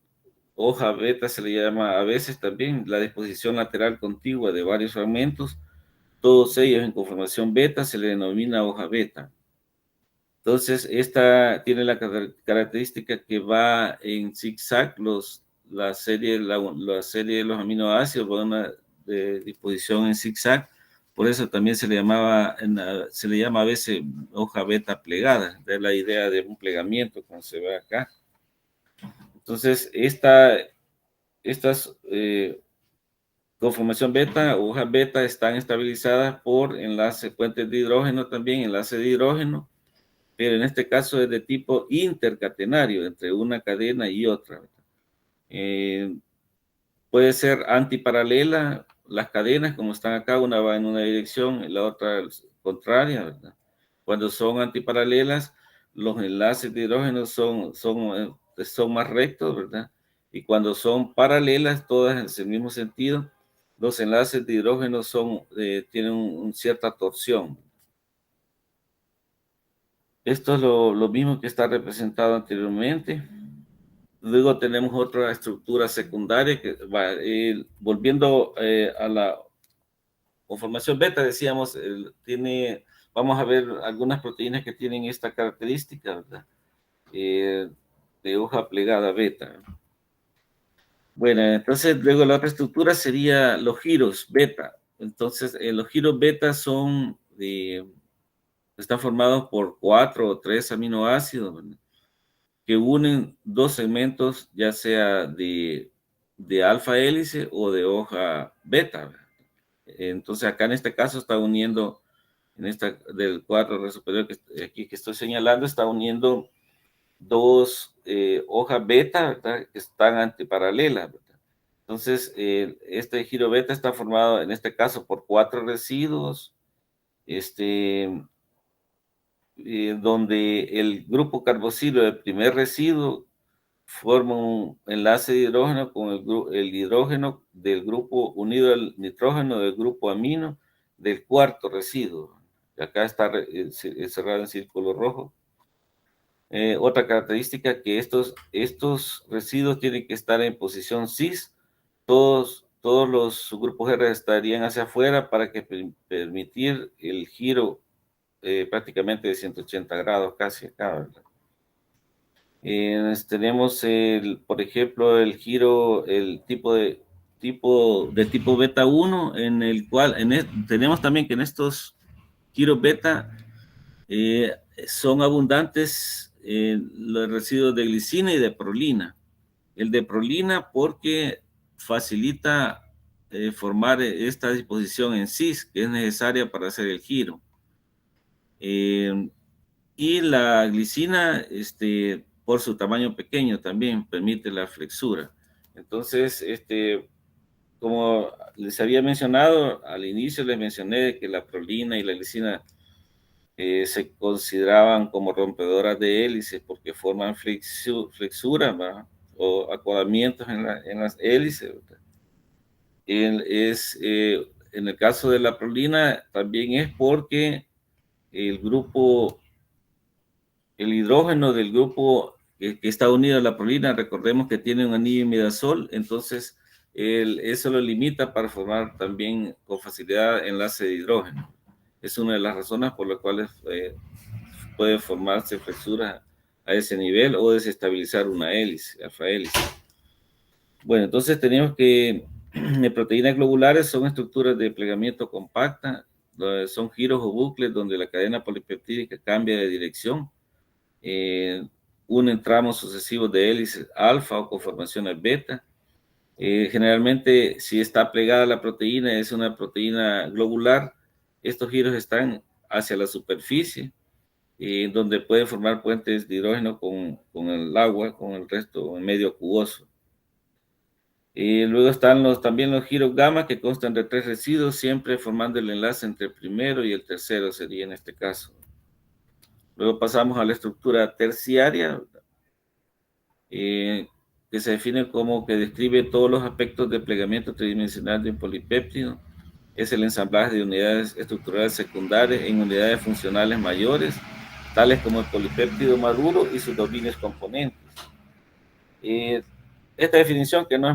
hoja beta se le llama a veces también, la disposición lateral contigua de varios fragmentos, todos ellos en conformación beta, se le denomina hoja beta. Entonces, esta tiene la característica que va en zigzag, la serie de los aminoácidos va a una disposición en zigzag, por eso también se le llama a veces hoja beta plegada, de la idea de un plegamiento, como se ve acá. Entonces, estas conformación beta, hojas beta, están estabilizadas por enlace puentes de hidrógeno también, enlace de hidrógeno, pero en este caso es de tipo intercatenario entre una cadena y otra. Puede ser antiparalela las cadenas, como están acá, una va en una dirección y la otra contraria, ¿verdad? Cuando son antiparalelas, los enlaces de hidrógeno son más rectos, ¿verdad? Y cuando son paralelas, todas en el mismo sentido, los enlaces de hidrógeno tienen una cierta torsión. Esto es lo mismo que está representado anteriormente. Luego tenemos otra estructura secundaria que va, volviendo a la conformación beta, decíamos, vamos a ver algunas proteínas que tienen esta característica, ¿verdad? De hoja plegada beta. Bueno, entonces luego la otra estructura sería los giros beta. Entonces, los giros beta están formados por 4 o 3 aminoácidos, ¿verdad?, que unen dos segmentos, ya sea de alfa hélice o de hoja beta. Entonces, acá en este caso está uniendo, del cuadro superior que aquí que estoy señalando, está uniendo dos hojas beta, ¿verdad?, que están antiparalelas, ¿verdad? Entonces, este giro beta está formado en este caso por 4 residuos, donde el grupo carboxilo del primer residuo forma un enlace de hidrógeno con el hidrógeno del grupo unido al nitrógeno del grupo amino del cuarto residuo. Acá está cerrado en círculo rojo. Otra característica que estos residuos tienen que estar en posición cis. Todos los grupos R estarían hacia afuera para permitir el giro prácticamente de 180 grados casi acá, ¿verdad? Tenemos, por ejemplo, el giro, el tipo beta 1, en el cual tenemos también que en estos giros beta eh, son abundantes los residuos de glicina y de prolina. El de prolina porque facilita formar esta disposición en cis que es necesaria para hacer el giro. Y la glicina, por su tamaño pequeño, también permite la flexura. Entonces, como les había mencionado, al inicio les mencioné que la prolina y la glicina se consideraban como rompedoras de hélices porque forman flexura, ¿verdad? O acodamientos en las hélices, ¿verdad? En el caso de la prolina, también es porque el grupo el hidrógeno del grupo que está unido a la prolina, recordemos que tiene un anillo imidazol, entonces eso lo limita para formar también con facilidad enlace de hidrógeno. Es una de las razones por las cuales puede formarse flexura a ese nivel o desestabilizar una hélice, alfa hélice. Bueno, entonces tenemos que proteínas globulares son estructuras de plegamiento compacta, son giros o bucles donde la cadena polipeptídica cambia de dirección, unen tramos sucesivos de hélices alfa o conformaciones beta. Generalmente, si está plegada la proteína, es una proteína globular. Estos giros están hacia la superficie, donde pueden formar puentes de hidrógeno con el agua, con el resto, en medio acuoso. Luego están también los giros gamma, que constan de 3 residuos, siempre formando el enlace entre el primero y el tercero, sería en este caso. Luego pasamos a la estructura terciaria, que se define como que describe todos los aspectos de plegamiento tridimensional de un polipéptido. Es el ensamblaje de unidades estructurales secundarias en unidades funcionales mayores, tales como el polipéptido maduro y sus dominios componentes. Esta definición, que no es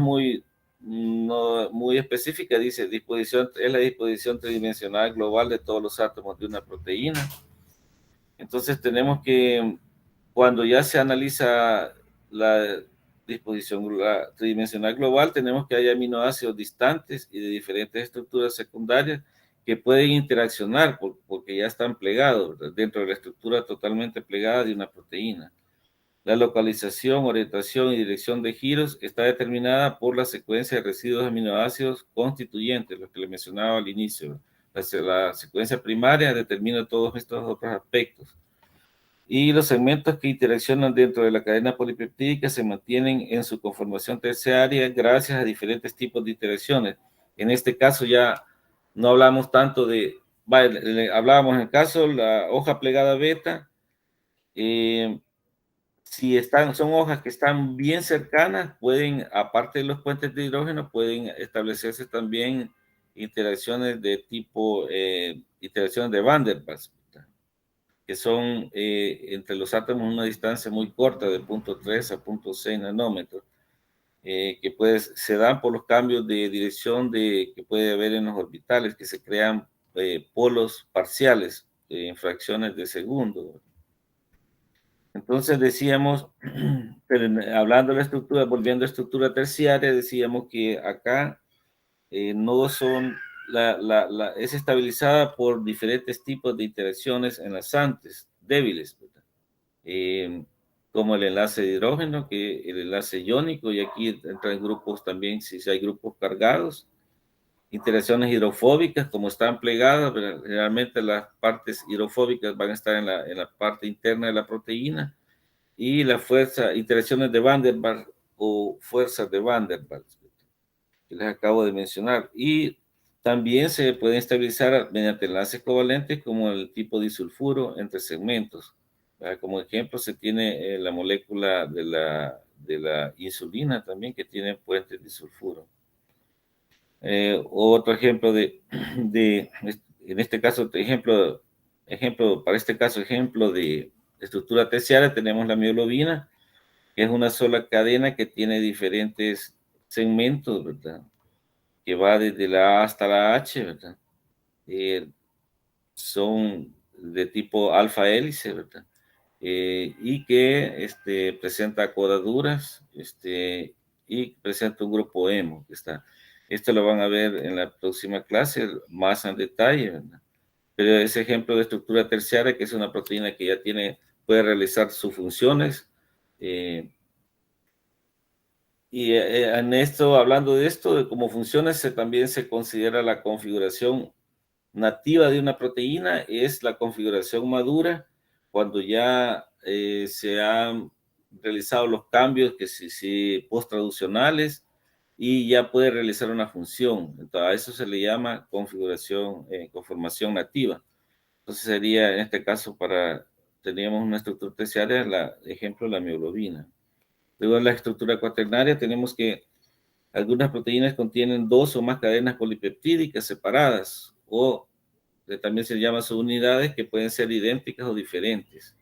muy específica, dice es la disposición tridimensional global de todos los átomos de una proteína. Entonces tenemos que, cuando ya se analiza la disposición tridimensional global, tenemos que hay aminoácidos distantes y de diferentes estructuras secundarias que pueden interaccionar porque ya están plegados, ¿verdad?, dentro de la estructura totalmente plegada de una proteína. La localización, orientación y dirección de giros está determinada por la secuencia de residuos aminoácidos constituyentes, los que le mencionaba al inicio. La secuencia primaria determina todos estos otros aspectos. Y los segmentos que interaccionan dentro de la cadena polipeptídica se mantienen en su conformación terciaria gracias a diferentes tipos de interacciones. En este caso ya no hablamos tanto hablábamos en el caso la hoja plegada beta. Si son hojas que están bien cercanas, aparte de los puentes de hidrógeno, pueden establecerse también interacciones de tipo, interacciones de Van der Waals, que son entre los átomos una distancia muy corta, de 0.3 a 0.6 nanómetros, que se dan por los cambios de dirección que puede haber en los orbitales, que se crean polos parciales en fracciones de segundo. Entonces decíamos, hablando de la estructura, volviendo a estructura terciaria, decíamos que acá no son, es estabilizada por diferentes tipos de interacciones enlazantes débiles, como el enlace de hidrógeno, que el enlace iónico, y aquí entran grupos también, si hay grupos cargados, interacciones hidrofóbicas, como están plegadas, generalmente las partes hidrofóbicas van a estar en la parte interna de la proteína, y interacciones de Van der Waals o fuerzas de Van der Waals, que les acabo de mencionar. Y también se pueden estabilizar mediante enlaces covalentes como el tipo disulfuro entre segmentos. Como ejemplo se tiene la molécula de la insulina también, que tiene puentes disulfuro. Otro ejemplo en este caso, para este caso, ejemplo de estructura terciaria, tenemos la mioglobina, que es una sola cadena que tiene diferentes segmentos, ¿verdad?, que va desde la A hasta la H, ¿verdad? de tipo alfa hélice, ¿verdad? Y que presenta codaduras y presenta un grupo hemo. Esto lo van a ver en la próxima clase más en detalle, ¿verdad? Pero ese ejemplo de estructura terciaria, que es una proteína que ya puede realizar sus funciones. En esto, hablando de esto, de cómo funciona, también se considera la configuración nativa de una proteína, es la configuración madura, cuando ya se han realizado los cambios que post-traduccionales y ya puede realizar una función. Entonces, a eso se le llama conformación nativa. Entonces sería, en este caso, teníamos una estructura terciaria, ejemplo, la mioglobina. Luego, en la estructura cuaternaria tenemos que algunas proteínas contienen dos o más cadenas polipeptídicas separadas, o también se llaman subunidades, que pueden ser idénticas o diferentes.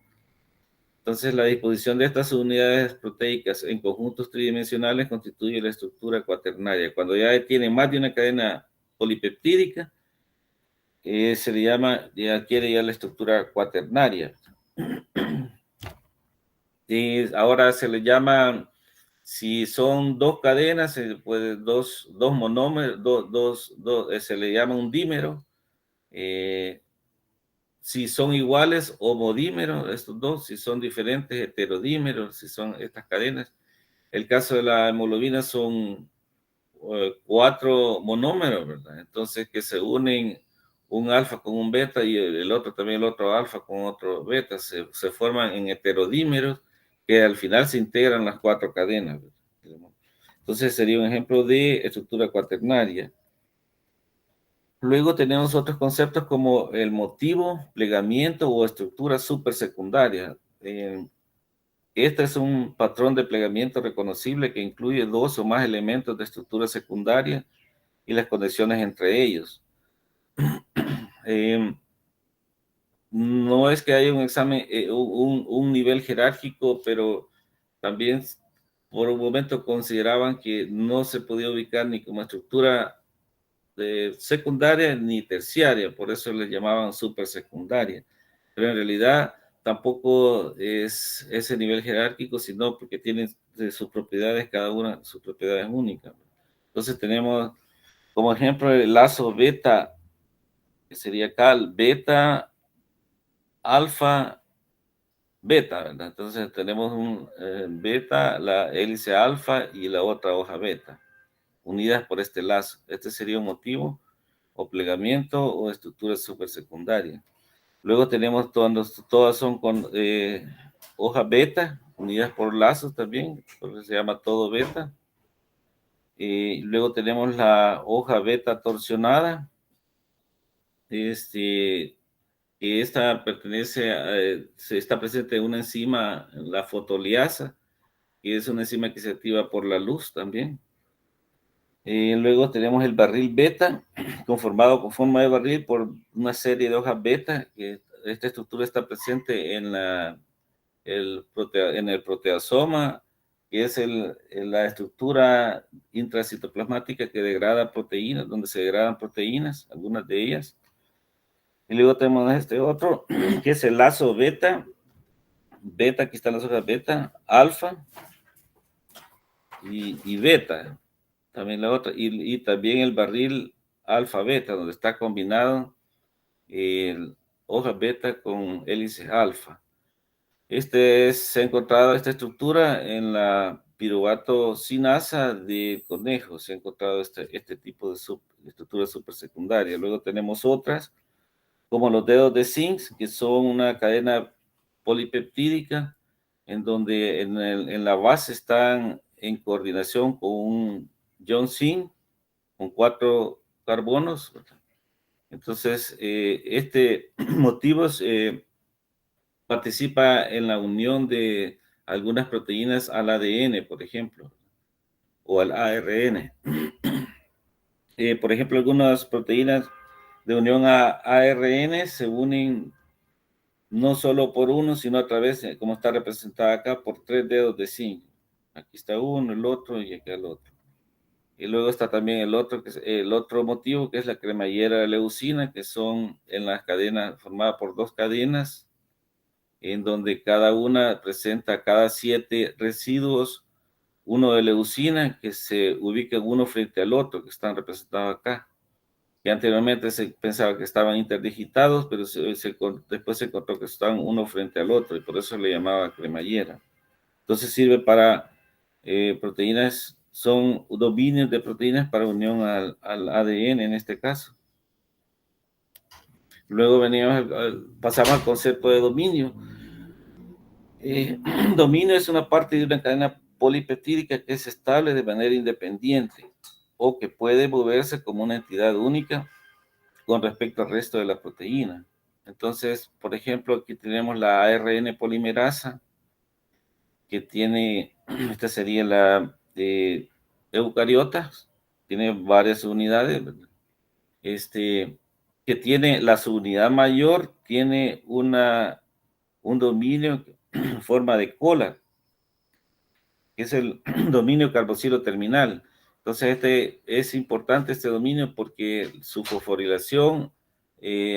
Entonces, la disposición de estas subunidades proteicas en conjuntos tridimensionales constituye la estructura cuaternaria. Cuando ya tiene más de una cadena polipeptídica, se le llama, ya adquiere ya la estructura cuaternaria. Y ahora se le llama, si son dos cadenas, dos monómeros, se le llama un dímero. Si son iguales, homodímeros, estos dos. Si son diferentes, heterodímeros, si son estas cadenas. El caso de la hemoglobina son 4 monómeros, ¿verdad? Entonces, que se unen un alfa con un beta y el otro también, el otro alfa con otro beta, se forman en heterodímeros, que al final se integran las 4 cadenas, ¿verdad? Entonces, sería un ejemplo de estructura cuaternaria. Luego tenemos otros conceptos como el motivo, plegamiento o estructura supersecundaria. Este es un patrón de plegamiento reconocible que incluye dos o más elementos de estructura secundaria y las conexiones entre ellos. No es que haya un examen, un nivel jerárquico, pero también por un momento consideraban que no se podía ubicar ni como estructura secundaria ni terciaria, por eso le llamaban supersecundaria. Pero en realidad tampoco es ese nivel jerárquico, sino porque tienen sus propiedades, cada una sus propiedades únicas. Entonces tenemos como ejemplo el lazo beta, que sería cal, beta, alfa, beta, ¿verdad? Entonces tenemos un beta, la hélice alfa y la otra hoja beta, unidas por este lazo. Este sería un motivo o plegamiento o estructura supersecundaria. Luego tenemos todas son con hoja beta, unidas por lazos también, por eso se llama todo beta. Luego tenemos la hoja beta torsionada, que esta está presente en una enzima, la fotoliasa, que es una enzima que se activa por la luz también. Luego tenemos el barril beta, conformado con forma de barril por una serie de hojas beta, que esta estructura está presente en el proteasoma, que es la estructura intracitoplasmática que degrada proteínas, donde se degradan proteínas, algunas de ellas. Y luego tenemos este otro, que es el lazo beta. Beta, aquí están las hojas beta, alfa y beta. También la otra, y también el barril alfa beta, donde está combinado el hoja beta con hélice alfa. Se ha encontrado esta estructura en la piruvato sinasa de conejos. Se ha encontrado este tipo de estructura supersecundaria. Luego tenemos otras, como los dedos de zinc, que son una cadena polipeptídica, en donde en la base están en coordinación con un John zinc, con 4 carbonos. Entonces, motivos participa en la unión de algunas proteínas al ADN, por ejemplo, o al ARN. Por ejemplo, algunas proteínas de unión a ARN se unen no solo por uno, sino a través, como está representada acá, por 3 dedos de zinc. Aquí está uno, el otro y acá el otro. Y luego está también el otro, que es el otro motivo, que es la cremallera de leucina, que son en las cadenas, formada por dos cadenas, en donde cada una presenta cada 7 residuos, uno de leucina, que se ubican uno frente al otro, que están representados acá. Que anteriormente se pensaba que estaban interdigitados, pero después se encontró que estaban uno frente al otro, y por eso le llamaba cremallera. Entonces sirve para proteínas, son dominios de proteínas para unión al ADN en este caso. Luego pasamos al concepto de dominio. Dominio es una parte de una cadena polipeptídica que es estable de manera independiente o que puede moverse como una entidad única con respecto al resto de la proteína. Entonces, por ejemplo, aquí tenemos la ARN polimerasa, que tiene, esta sería la de eucariotas, tiene varias unidades, ¿verdad? Que tiene la subunidad mayor, tiene un dominio en forma de cola, que es el dominio carboxilo terminal. Entonces, es importante este dominio porque su fosforilación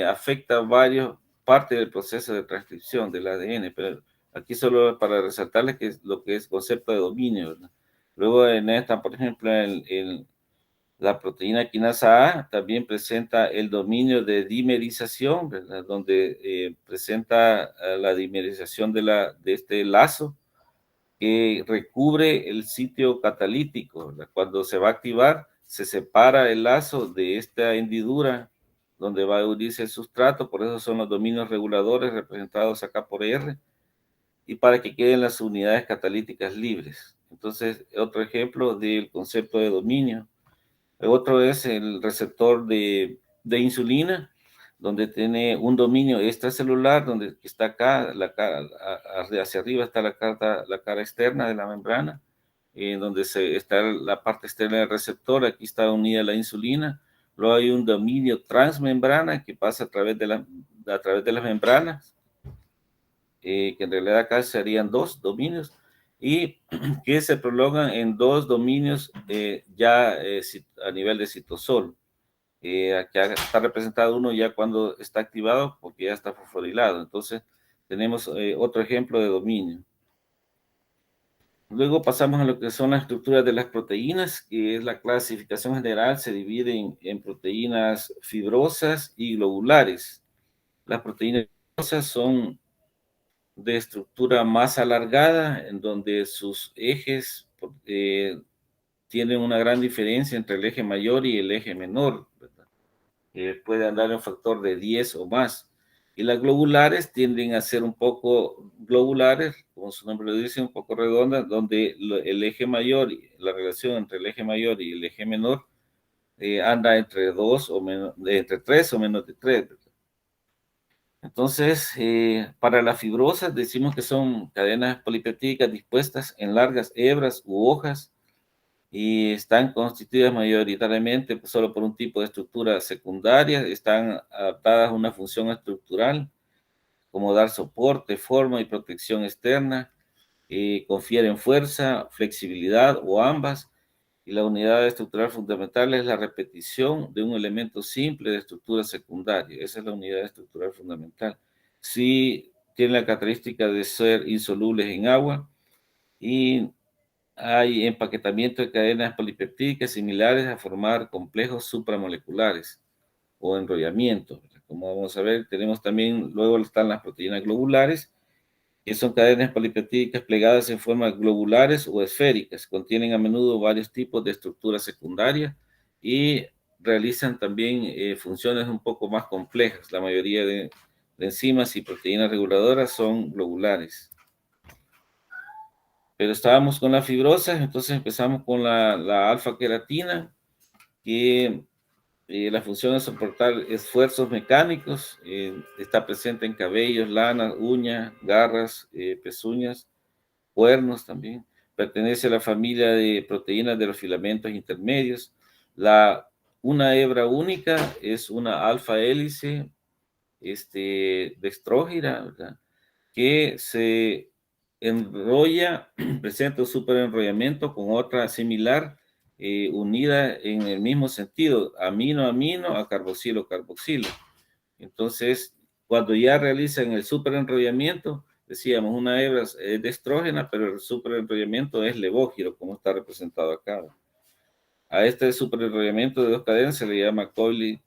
afecta varias partes del proceso de transcripción del ADN, pero aquí solo para resaltarles que es lo que es concepto de dominio, ¿verdad? Luego en esta, por ejemplo, la proteína quinasa A también presenta el dominio de dimerización, ¿verdad? Donde presenta la dimerización de este lazo que recubre el sitio catalítico, ¿verdad? Cuando se va a activar, se separa el lazo de esta hendidura donde va a unirse el sustrato, por eso son los dominios reguladores representados acá por R, y para que queden las unidades catalíticas libres. Entonces, otro ejemplo del concepto de dominio. Otro es el receptor de insulina, donde tiene un dominio extracelular, donde está acá, hacia arriba está la cara externa de la membrana, donde está la parte externa del receptor, aquí está unida la insulina. Luego hay un dominio transmembrana que pasa a través de las membranas, que en realidad acá serían dos dominios, y que se prolongan en dos dominios a nivel de citosol. Acá está representado uno ya cuando está activado porque ya está fosforilado. Entonces tenemos otro ejemplo de dominio. Luego pasamos a lo que son las estructuras de las proteínas, que es la clasificación general, se divide en proteínas fibrosas y globulares. Las proteínas fibrosas son de estructura más alargada, en donde sus ejes tienen una gran diferencia entre el eje mayor y el eje menor, ¿verdad? Puede andar en factor de 10 o más. Y las globulares tienden a ser un poco globulares, como su nombre lo dice, un poco redondas, donde el eje mayor, la relación entre el eje mayor y el eje menor anda entre 2 o menos, entre 3 o menos de 3. Entonces, para las fibrosas decimos que son cadenas polipeptídicas dispuestas en largas hebras u hojas y están constituidas mayoritariamente solo por un tipo de estructura secundaria, están adaptadas a una función estructural, como dar soporte, forma y protección externa, confieren fuerza, flexibilidad o ambas, y la unidad estructural fundamental es la repetición de un elemento simple de estructura secundaria. Esa es la unidad estructural fundamental. Sí tiene la característica de ser insolubles en agua y hay empaquetamiento de cadenas polipeptídicas similares a formar complejos supramoleculares o enrollamientos. Como vamos a ver, tenemos también, luego están las proteínas globulares, que son cadenas polipeptídicas plegadas en formas globulares o esféricas. Contienen a menudo varios tipos de estructuras secundarias y realizan también funciones un poco más complejas. La mayoría de enzimas y proteínas reguladoras son globulares. Pero estábamos con la fibrosa, entonces empezamos con la alfa-queratina, que la función es soportar esfuerzos mecánicos, está presente en cabellos, lanas, uñas, garras, pezuñas, cuernos también. Pertenece a la familia de proteínas de los filamentos intermedios. Una hebra única es una alfa hélice dextrógira, ¿verdad? Que se enrolla, presenta un superenrollamiento con otra similar unida en el mismo sentido, amino-amino a carboxilo-carboxilo. Entonces, cuando ya realizan el superenrollamiento, decíamos, una hebra es destrógena, pero el superenrollamiento es levógiro, como está representado acá. A este superenrollamiento de dos cadenas se le llama coil,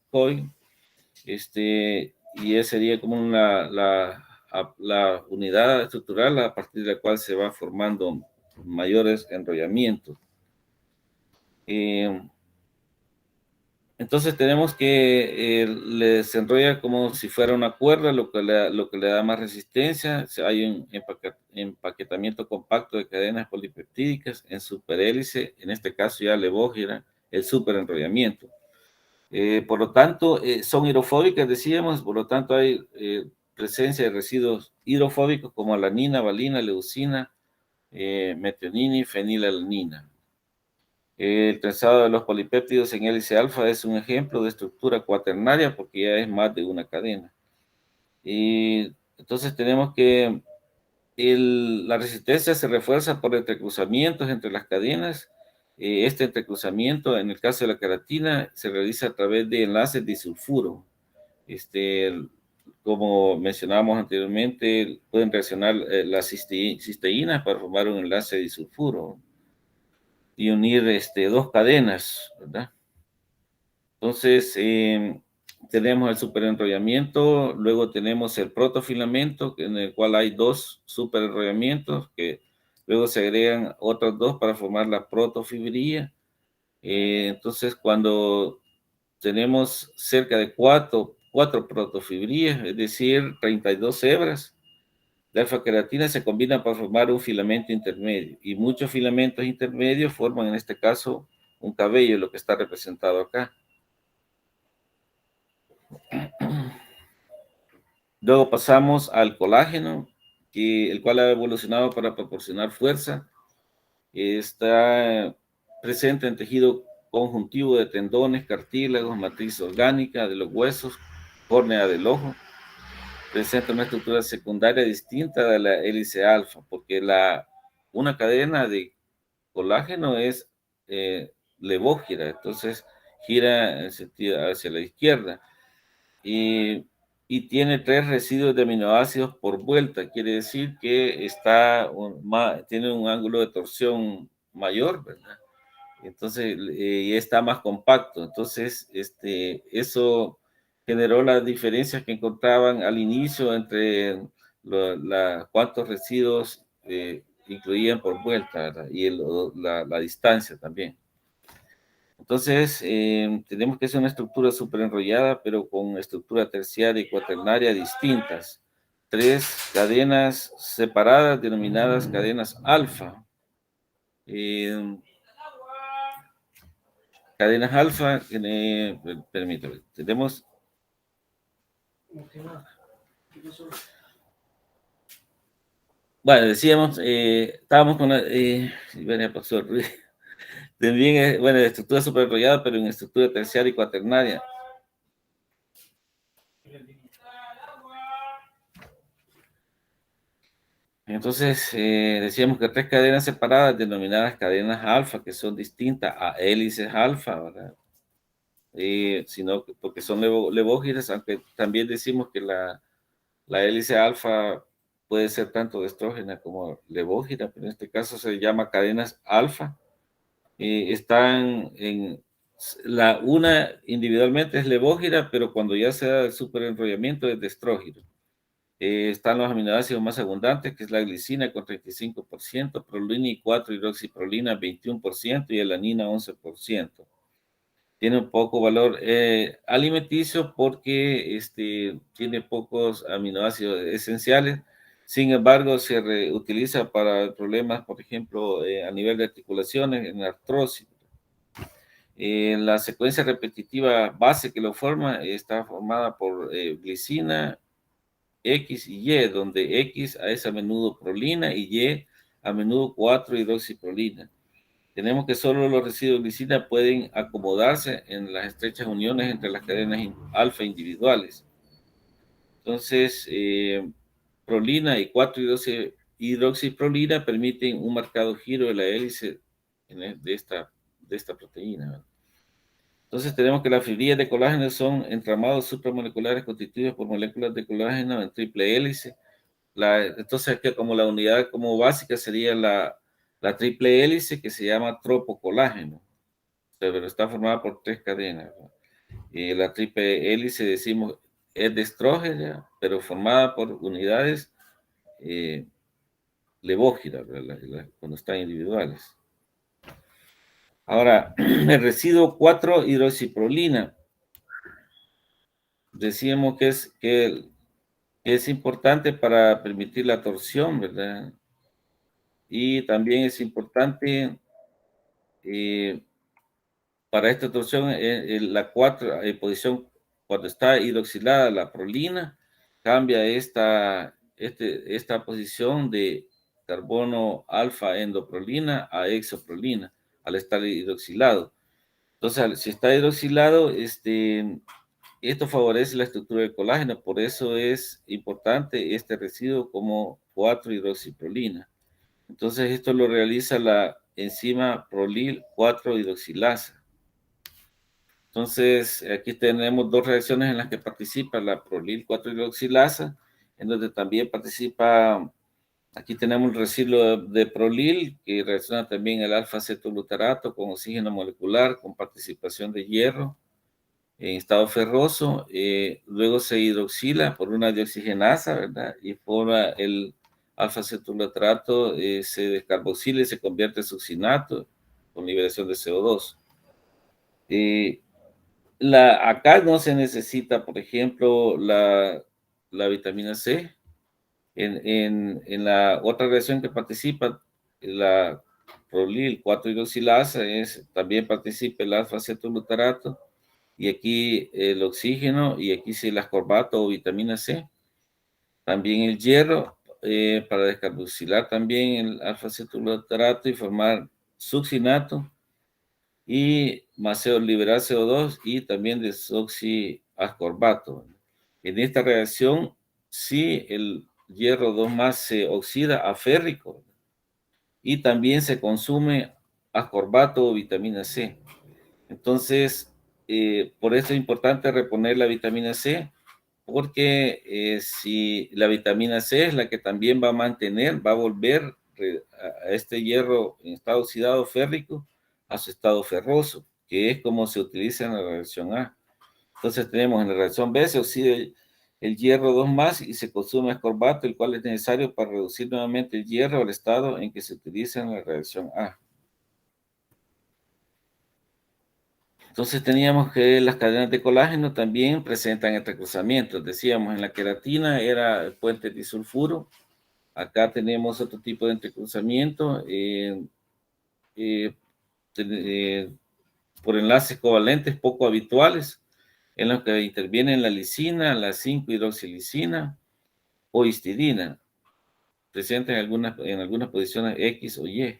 y esa sería como la unidad estructural a partir de la cual se va formando mayores enrollamientos. Entonces tenemos que le se enrolla como si fuera una cuerda, lo que le da más resistencia. Hay un empaquetamiento compacto de cadenas polipeptídicas en superhélice, en este caso ya levógira, el superenrollamiento. Por lo tanto, son hidrofóbicas, decíamos, por lo tanto hay presencia de residuos hidrofóbicos como alanina, valina, leucina, metionina y fenilalanina. El trenzado de los polipéptidos en hélice alfa es un ejemplo de estructura cuaternaria porque ya es más de una cadena. Y entonces tenemos que la resistencia se refuerza por entrecruzamientos entre las cadenas. Este entrecruzamiento, en el caso de la queratina, se realiza a través de enlaces disulfuro. Como mencionábamos anteriormente, pueden reaccionar las cisteínas para formar un enlace disulfuro y unir dos cadenas, ¿verdad? Entonces, tenemos el superenrollamiento, luego tenemos el protofilamento, en el cual hay dos superenrollamientos, que luego se agregan otros dos para formar la protofibrilla. Entonces, cuando tenemos cerca de cuatro protofibrillas, es decir, 32 hebras, la alfa-queratina se combina para formar un filamento intermedio, y muchos filamentos intermedios forman, en este caso, un cabello, lo que está representado acá. Luego pasamos al colágeno, el cual ha evolucionado para proporcionar fuerza. Está presente en tejido conjuntivo de tendones, cartílagos, matriz orgánica de los huesos, córnea del ojo. Presenta una estructura secundaria distinta de la hélice alfa, porque una cadena de colágeno es levógira, entonces gira en sentido hacia la izquierda. Y tiene 3 residuos de aminoácidos por vuelta, quiere decir que tiene un ángulo de torsión mayor, ¿verdad? Entonces, y está más compacto. Entonces, eso generó las diferencias que encontraban al inicio entre cuántos residuos incluían por vuelta, ¿verdad? Y la distancia también. Entonces, tenemos que hacer una estructura súper enrollada, pero con estructura terciaria y cuaternaria distintas. 3 cadenas separadas, denominadas cadenas alfa. Cadenas alfa, permítame, tenemos... Bueno, decíamos, estábamos con pasó el ruido. También es, bueno, estructura súper enrollada, pero en estructura terciaria y cuaternaria. Entonces, decíamos que 3 cadenas separadas, denominadas cadenas alfa, que son distintas a hélices alfa, ¿verdad? Sino porque son levógiras, aunque también decimos que la hélice alfa puede ser tanto destrógena como levógira, pero en este caso se llama cadenas alfa. Están una individualmente es levógira, pero cuando ya se da el superenrollamiento es destrógiro. Están los aminoácidos más abundantes, que es la glicina con 35%, prolina y 4-hidroxiprolina 21% y alanina 11%. Tiene un poco valor alimenticio porque tiene pocos aminoácidos esenciales. Sin embargo, se utiliza para problemas, por ejemplo, a nivel de articulaciones, en artrosis. La secuencia repetitiva base que lo forma está formada por glicina, X y Y, donde X es a menudo prolina y Y a menudo 4-hidroxiprolina. Tenemos que solo los residuos de glicina pueden acomodarse en las estrechas uniones entre las cadenas alfa individuales. Entonces, prolina y 4-hidroxiprolina permiten un marcado giro de la hélice de esta de esta proteína, ¿verdad? Entonces tenemos que las fibrillas de colágeno son entramados supramoleculares constituidos por moléculas de colágeno en triple hélice. Entonces, que como la unidad como básica sería la triple hélice, que se llama tropocolágeno, pero está formada por 3 cadenas, ¿no? Y la triple hélice, decimos, es de estrógena, pero formada por unidades levógiras, cuando están individuales. Ahora, el residuo 4-hidroxiprolina, decíamos que es importante para permitir la torsión, ¿verdad? Y también es importante para esta torsión, la 4 posición, cuando está hidroxilada la prolina, cambia esta posición de carbono alfa endoprolina a hexoprolina al estar hidroxilado. Entonces, si está hidroxilado, esto favorece la estructura del colágeno, por eso es importante este residuo como 4-hidroxiprolina. Entonces, esto lo realiza la enzima prolil 4-hidroxilasa. Entonces, aquí tenemos 2 reacciones en las que participa la prolil 4-hidroxilasa, en donde también participa, aquí tenemos el residuo de prolil, que reacciona también el alfa-cetoglutarato con oxígeno molecular, con participación de hierro en estado ferroso, luego se hidroxila por una dioxigenasa, ¿verdad? Y forma el alfa-cetoglutarato, se descarboxila y se convierte en succinato con liberación de CO2. Acá no se necesita, por ejemplo, la vitamina C. En la otra reacción que participa, la prolil 4-hidroxilasa, también participa el alfa-cetoglutarato, y aquí el oxígeno, y aquí sí el ascorbato o vitamina C. También el hierro, para descarboxilar también el alfa-cetoglutarato y formar succinato, y más liberar CO2 y también desoxiascorbato. En esta reacción, sí, el hierro 2 más se oxida a férrico y también se consume ascorbato o vitamina C. Entonces, por eso es importante reponer la vitamina C, porque si la vitamina C es la que también va a mantener, va a volver a este hierro en estado oxidado férrico a su estado ferroso, que es como se utiliza en la reacción A. Entonces tenemos en la reacción B se oxida el hierro 2 más y se consume ascorbato, el cual es necesario para reducir nuevamente el hierro al estado en que se utiliza en la reacción A. Entonces teníamos que las cadenas de colágeno también presentan entrecruzamientos. Decíamos, en la queratina era el puente disulfuro. Acá tenemos otro tipo de entrecruzamiento eh, por enlaces covalentes poco habituales, en los que intervienen la lisina, la 5-hidroxilisina o histidina, presentes en algunas posiciones X o Y,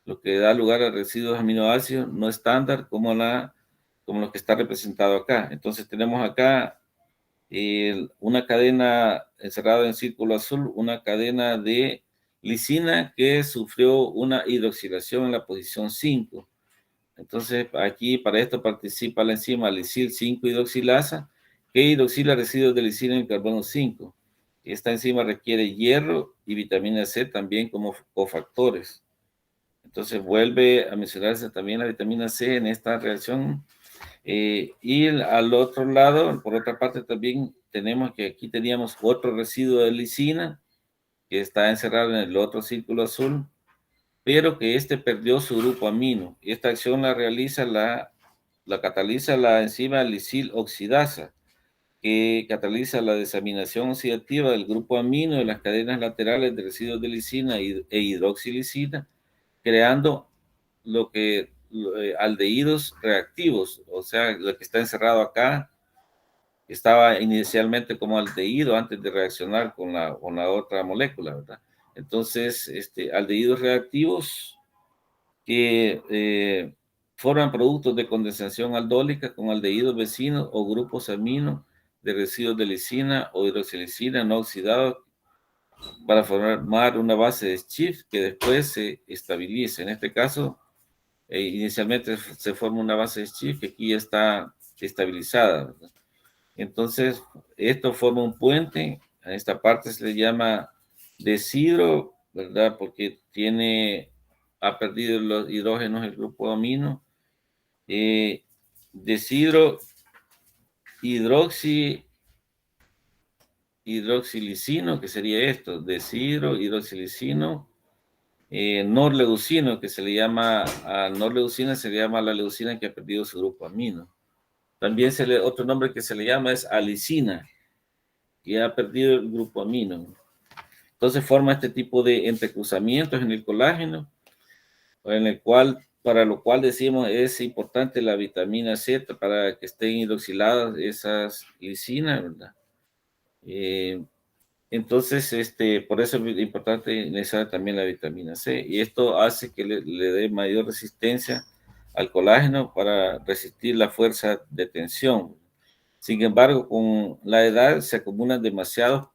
lo que da lugar a residuos aminoácidos no estándar como lo que está representado acá. Entonces tenemos acá una cadena encerrada en círculo azul, una cadena de lisina que sufrió una hidroxilación en la posición 5. Entonces aquí para esto participa la enzima lisil 5-hidroxilasa, que hidroxila residuos de lisina en carbono 5. Esta enzima requiere hierro y vitamina C también como cofactores. Entonces vuelve a mencionarse también la vitamina C en esta reacción. Y al otro lado, por otra parte, también tenemos que aquí teníamos otro residuo de lisina que está encerrado en el otro círculo azul, pero que perdió su grupo amino. Y esta acción la realiza la cataliza la enzima lisil oxidasa, que cataliza la desaminación oxidativa del grupo amino de las cadenas laterales de residuos de lisina e hidroxilisina, creando aldehídos reactivos, o sea, lo que está encerrado acá estaba inicialmente como aldehído antes de reaccionar con la otra molécula, ¿verdad? Entonces, aldehídos reactivos que forman productos de condensación aldólica con aldehídos vecinos o grupos amino de residuos de lisina o hidroxilisina no oxidados para formar una base de Schiff que después se estabiliza. En este caso, Inicialmente se forma una base de Schiff que aquí ya está estabilizada, ¿verdad? Entonces, esto forma un puente. A esta parte se le llama desidro, ¿verdad? Porque ha perdido los hidrógenos el grupo amino. Desidro hidroxilicino, que sería esto, desidro hidroxilicino, norleucino, que se le llama, a norleucina se le llama la leucina que ha perdido su grupo amino. También otro nombre que se le llama es alicina, que ha perdido el grupo amino. Entonces forma este tipo de entrecruzamientos en el colágeno, para lo cual decimos es importante la vitamina Z para que estén hidroxiladas esas licinas, ¿verdad? Entonces, por eso es importante y necesaria también la vitamina C. Y esto hace que le dé mayor resistencia al colágeno para resistir la fuerza de tensión. Sin embargo, con la edad se acumulan demasiados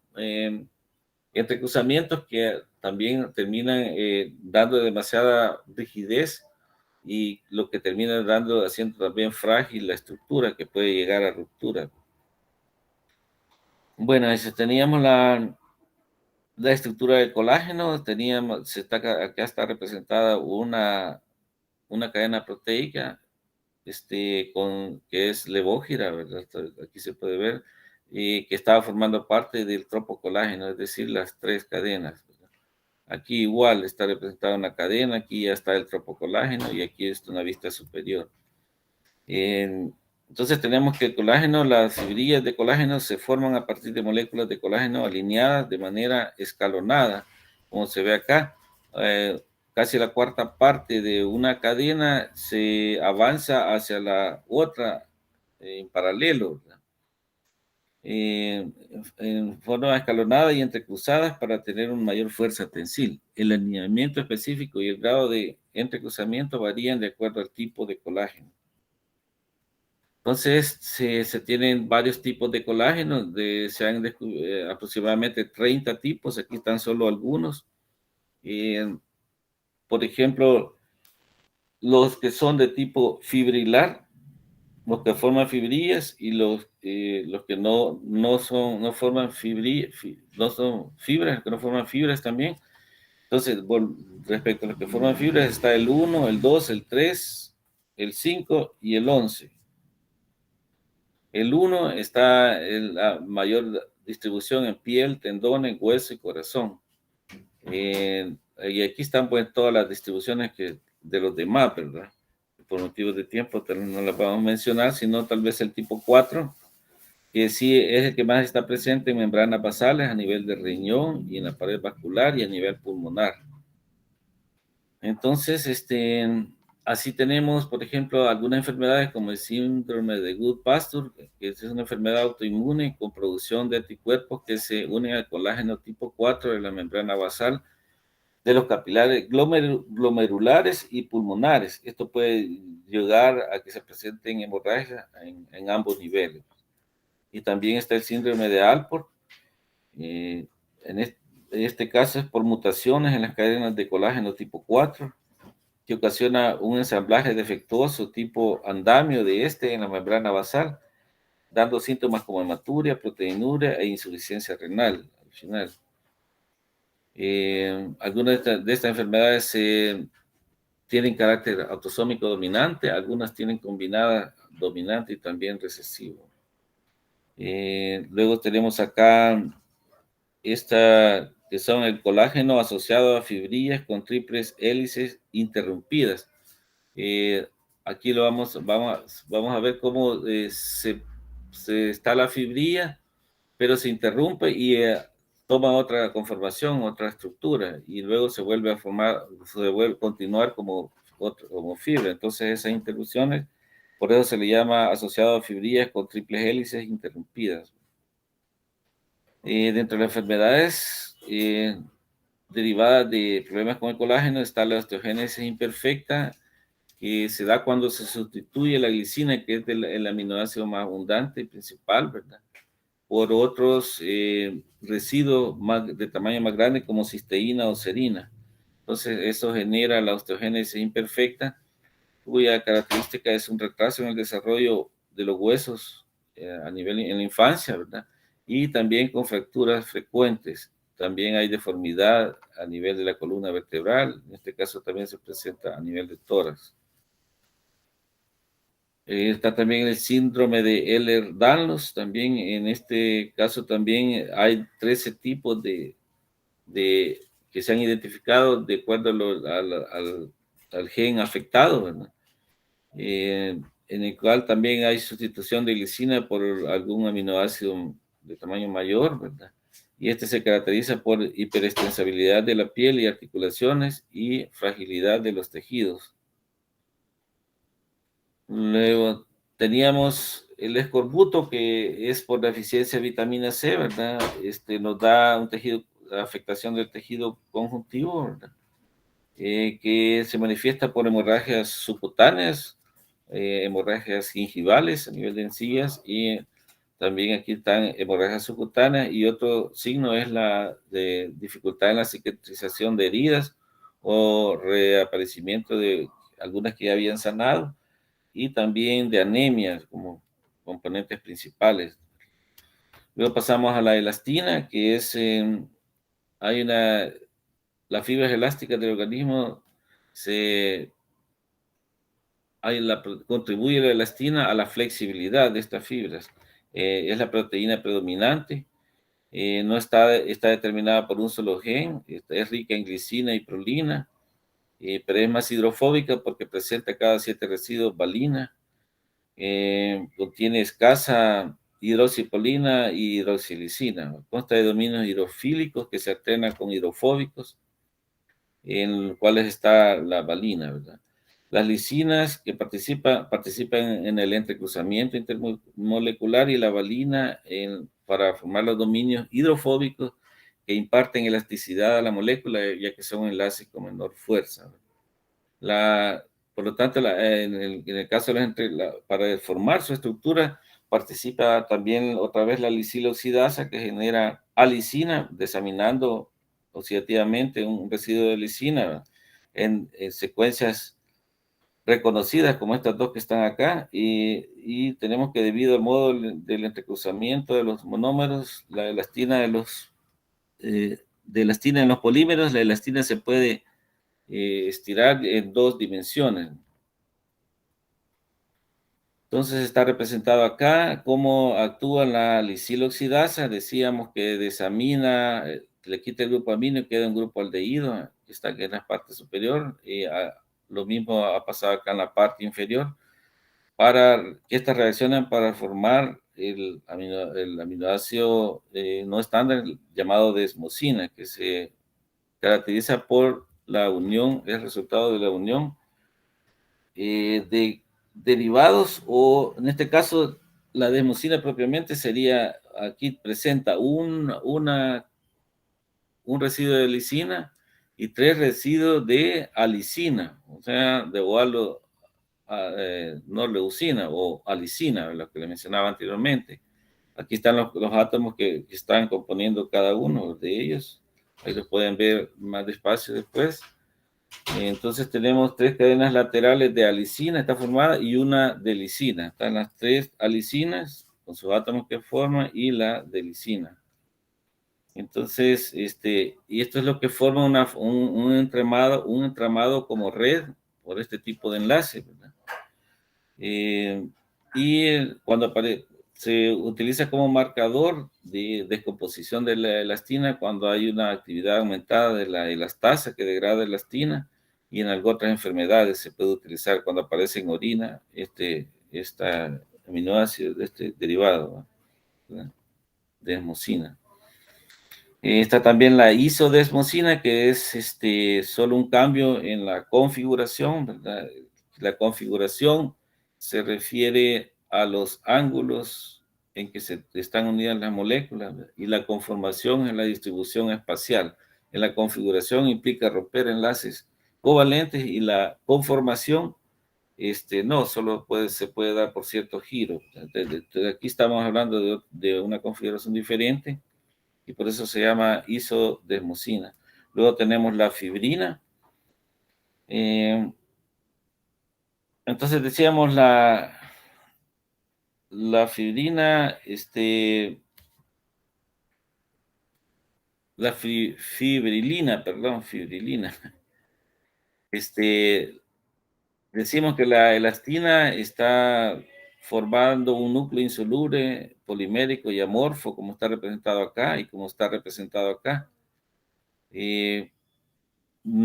entrecruzamientos que también terminan dando demasiada rigidez y lo que termina haciendo también frágil la estructura que puede llegar a ruptura. Bueno, eso teníamos la estructura del colágeno, acá está representada una cadena proteica, que es levógira, ¿verdad? Aquí se puede ver, y que estaba formando parte del tropocolágeno, es decir, las tres cadenas, ¿verdad? Aquí igual está representada una cadena, aquí ya está el tropocolágeno y aquí está una vista superior. Entonces tenemos que el colágeno, las fibrillas de colágeno se forman a partir de moléculas de colágeno alineadas de manera escalonada, como se ve acá. Casi la cuarta parte de una cadena se avanza hacia la otra en paralelo, ¿verdad? En forma escalonada y entrecruzadas para tener una mayor fuerza tensil. El alineamiento específico y el grado de entrecruzamiento varían de acuerdo al tipo de colágeno. Entonces, se tienen varios tipos de colágeno, se han descubierto aproximadamente 30 tipos, aquí están solo algunos. Por ejemplo, los que son de tipo fibrilar, los que forman fibrillas y los que no forman no son fibras, que no forman fibras también. Entonces, respecto a los que forman fibras, está el 1, el 2, el 3, el 5 y el 11. El 1 está en la mayor distribución en piel, tendones, hueso y corazón. Y aquí están pues todas las distribuciones de los demás, ¿verdad? Por motivos de tiempo no las vamos a mencionar, sino tal vez el tipo 4, que sí es el que más está presente en membranas basales a nivel de riñón y en la pared vascular y a nivel pulmonar. Entonces, así tenemos, por ejemplo, algunas enfermedades como el síndrome de Goodpasture, que es una enfermedad autoinmune con producción de anticuerpos que se unen al colágeno tipo 4 de la membrana basal de los capilares glomerulares y pulmonares. Esto puede llegar a que se presenten hemorragias en ambos niveles. Y también está el síndrome de Alport. En este caso es por mutaciones en las cadenas de colágeno tipo 4 que ocasiona un ensamblaje defectuoso tipo andamio en la membrana basal, dando síntomas como hematuria, proteinuria e insuficiencia renal al final. Algunas de estas enfermedades tienen carácter autosómico dominante, algunas tienen combinada dominante y también recesivo. Luego tenemos acá que son el colágeno asociado a fibrillas con triples hélices interrumpidas. Aquí vamos a ver cómo está la fibrilla, pero se interrumpe y toma otra conformación, otra estructura, y luego se vuelve a formar, se vuelve a continuar como fibra. Entonces esas interrupciones, por eso se le llama asociado a fibrillas con triples hélices interrumpidas. Dentro de las enfermedades derivadas de problemas con el colágeno está la osteogénesis imperfecta, que se da cuando se sustituye la glicina, que es el aminoácido más abundante y principal, ¿verdad? Por otros residuos de tamaño más grande como cisteína o serina. Entonces, eso genera la osteogénesis imperfecta cuya característica es un retraso en el desarrollo de los huesos a nivel en la infancia, ¿verdad? Y también con fracturas frecuentes. También hay deformidad a nivel de la columna vertebral. En este caso también se presenta a nivel de tórax. Está también el síndrome de Ehlers-Danlos. También en este caso también hay 13 tipos que se han identificado de acuerdo al gen afectado, ¿verdad? En el cual también hay sustitución de glicina por algún aminoácido de tamaño mayor, ¿verdad? Y este se caracteriza por hiperextensibilidad de la piel y articulaciones y fragilidad de los tejidos. Luego teníamos el escorbuto, que es por deficiencia de vitamina C, ¿verdad? Nos da un tejido, afectación del tejido conjuntivo, ¿verdad? Que se manifiesta por hemorragias subcutáneas, hemorragias gingivales a nivel de encías y también aquí están hemorragias subcutáneas y otro signo es la de dificultad en la cicatrización de heridas o reaparecimiento de algunas que ya habían sanado y también de anemia como componentes principales. Luego pasamos a la elastina, que es, hay una, las fibras elásticas del organismo se contribuye la elastina a la flexibilidad de estas fibras. Es la proteína predominante, no está determinada por un solo gen, es rica en glicina y prolina, pero es más hidrofóbica porque presenta cada 7 residuos valina, contiene escasa hidroxipolina y hidroxilicina, consta de dominios hidrofílicos que se alternan con hidrofóbicos, en los cuales está la valina, ¿verdad? Las lisinas que participan en el entrecruzamiento intermolecular y la valina para formar los dominios hidrofóbicos que imparten elasticidad a la molécula, ya que son enlaces con menor fuerza. Por lo tanto, en el caso de para formar su estructura, participa también otra vez la lisina oxidasa que genera alicina, desaminando oxidativamente un residuo de lisina en secuencias reconocidas como estas dos que están acá, y tenemos que debido al modo del entrecruzamiento de los monómeros, la elastina de elastina en los polímeros, la elastina se puede estirar en 2 dimensiones. Entonces está representado acá cómo actúa la lisiloxidasa. Decíamos que desamina, le quita el grupo amino y queda un grupo aldehído, que está aquí en la parte superior. Lo mismo ha pasado acá en la parte inferior, para que estas reaccionan para formar el aminoácido no estándar llamado desmosina, que se caracteriza por la unión, es resultado de la unión de derivados, o en este caso la desmosina propiamente sería, aquí presenta un residuo de lisina y 3 residuos de alicina, o sea, de no leucina o alicina, lo que le mencionaba anteriormente. Aquí están los átomos que están componiendo cada uno de ellos. Ahí los pueden ver más despacio después. Entonces tenemos 3 cadenas laterales de alicina, está formada, y una de lisina. Están las 3 alicinas con sus átomos que forman y la de lisina. Entonces, y esto es lo que forma un entramado como red por este tipo de enlace, ¿verdad? Y cuando se utiliza como marcador de descomposición de la elastina cuando hay una actividad aumentada de la elastasa que degrada elastina, y en algunas otras enfermedades se puede utilizar cuando aparece en orina esta aminoácido de este derivado, ¿verdad? Desmosina. Está también la isodesmosina, que es solo un cambio en la configuración, ¿verdad? La configuración se refiere a los ángulos en que se están unidas las moléculas, ¿verdad? Y la conformación es la distribución espacial. En la configuración implica romper enlaces covalentes, y la conformación no, solo se puede dar por cierto giro. Aquí estamos hablando de una configuración diferente, y por eso se llama isodesmosina. Luego tenemos la fibrina, Entonces decíamos la fibrina, fibrilina, perdón, fibrilina. Este, Decimos que la elastina está formando un núcleo insoluble, polimérico y amorfo, como está representado acá y como está representado acá. Eh,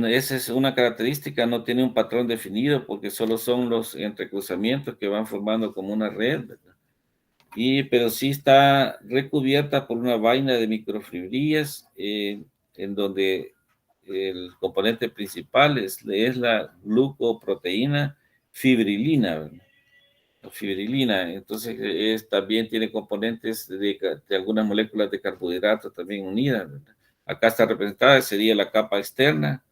Esa es una característica, no tiene un patrón definido porque solo son los entrecruzamientos que van formando como una red, ¿verdad? Pero sí está recubierta por una vaina de microfibrillas, en donde el componente principal es la glucoproteína fibrilina, ¿verdad? La fibrilina. Entonces también tiene componentes de algunas moléculas de carbohidratos también unidas, ¿verdad? Acá está representada, sería la capa externa,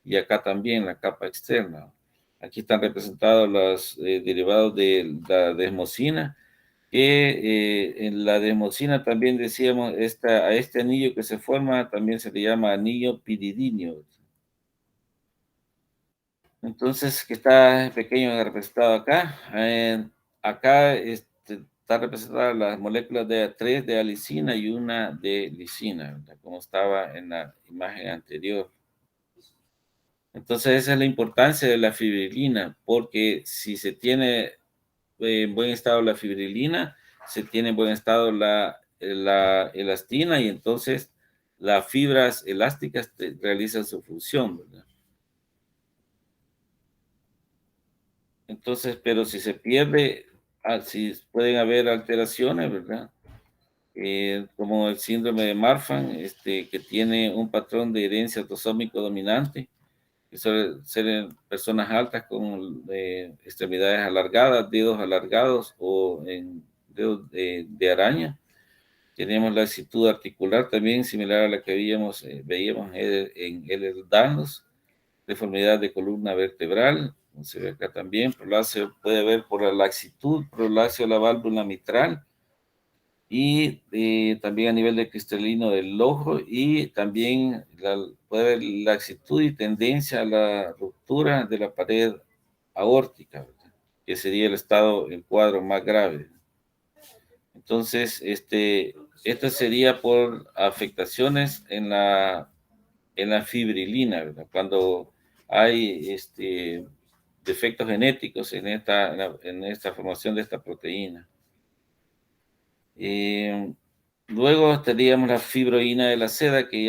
y acá también la capa externa. Aquí están representados los derivados de la desmosina, que en la desmosina también decíamos, a este anillo que se forma también se le llama anillo piridinio. Entonces, que está pequeño representado acá. Acá está representada las moléculas de tres de alicina y una de lisina, ¿verdad? Como estaba en la imagen anterior. Entonces, esa es la importancia de la fibrilina, porque si se tiene en buen estado la fibrilina, se tiene en buen estado la elastina, y entonces las fibras elásticas realizan su función, ¿verdad? Entonces, pero si se pierde, si pueden haber alteraciones, ¿verdad? Como el síndrome de Marfan, que tiene un patrón de herencia autosómico dominante, que suele ser en personas altas con extremidades alargadas, dedos alargados o en dedos de araña. Tenemos la lasitud articular también similar a la que veíamos en Ehlers-Danlos, deformidad de columna vertebral, como se ve acá también, prolacio puede haber por la laxitud, prolacio de la válvula mitral, y también a nivel de cristalino del ojo, y también puede haber laxitud y tendencia a la ruptura de la pared aórtica, ¿verdad? Que sería el cuadro más grave. Entonces, esto sería por afectaciones en la fibrilina, ¿verdad? Cuando hay defectos genéticos en esta formación de esta proteína. Eh, Luego estaríamos la fibroína de la seda, que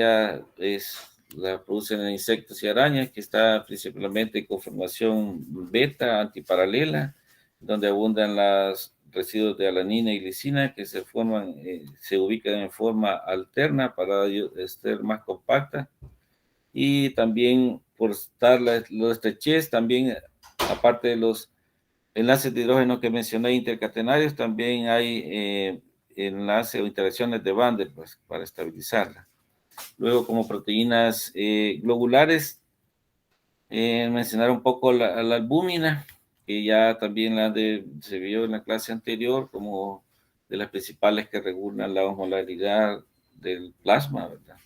la producen en insectos y arañas, que está principalmente con formación beta antiparalela, donde abundan los residuos de alanina y lisina que se ubican en forma alterna para ser más compacta, y también por estar los estrechez, también aparte de los enlaces de hidrógeno que mencioné intercatenarios, también hay enlaces o interacciones de Van der Waals para estabilizarla. Luego, como proteínas globulares, mencionar un poco la albúmina, que ya también se vio en la clase anterior como de las principales que regulan la osmolaridad del plasma, ¿verdad?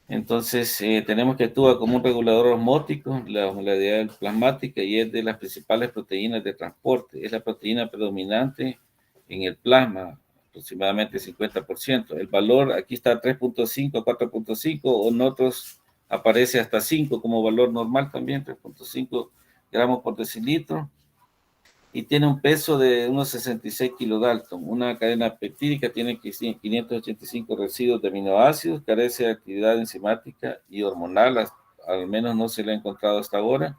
Entonces, tenemos que actúa como un regulador osmótico, la osmolaridad plasmática, y es de las principales proteínas de transporte. Es la proteína predominante en el plasma, aproximadamente 50%. El valor aquí está 3.5 a 4.5, o en otros aparece hasta 5 como valor normal también, 3.5 gramos por decilitro, y tiene un peso de unos 66 kilodalton. Una cadena peptídica tiene 585 residuos de aminoácidos, carece de actividad enzimática y hormonal, al menos no se le ha encontrado hasta ahora.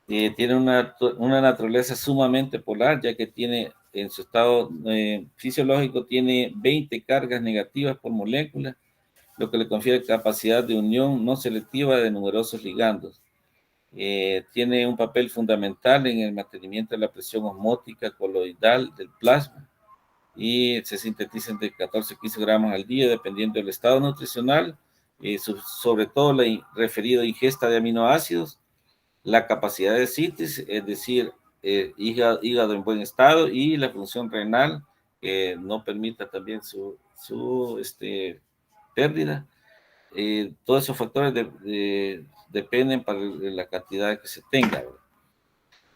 Tiene una naturaleza sumamente polar, ya que tiene en su estado fisiológico tiene 20 cargas negativas por molécula, lo que le confiere capacidad de unión no selectiva de numerosos ligandos. Tiene un papel fundamental en el mantenimiento de la presión osmótica coloidal del plasma, y se sintetiza entre 14 y 15 gramos al día, dependiendo del estado nutricional, sobre todo la referida ingesta de aminoácidos, la capacidad de síntesis, es decir, hígado en buen estado, y la función renal, que no permita también su pérdida. Todos esos factores dependen para la cantidad que se tenga, ¿verdad?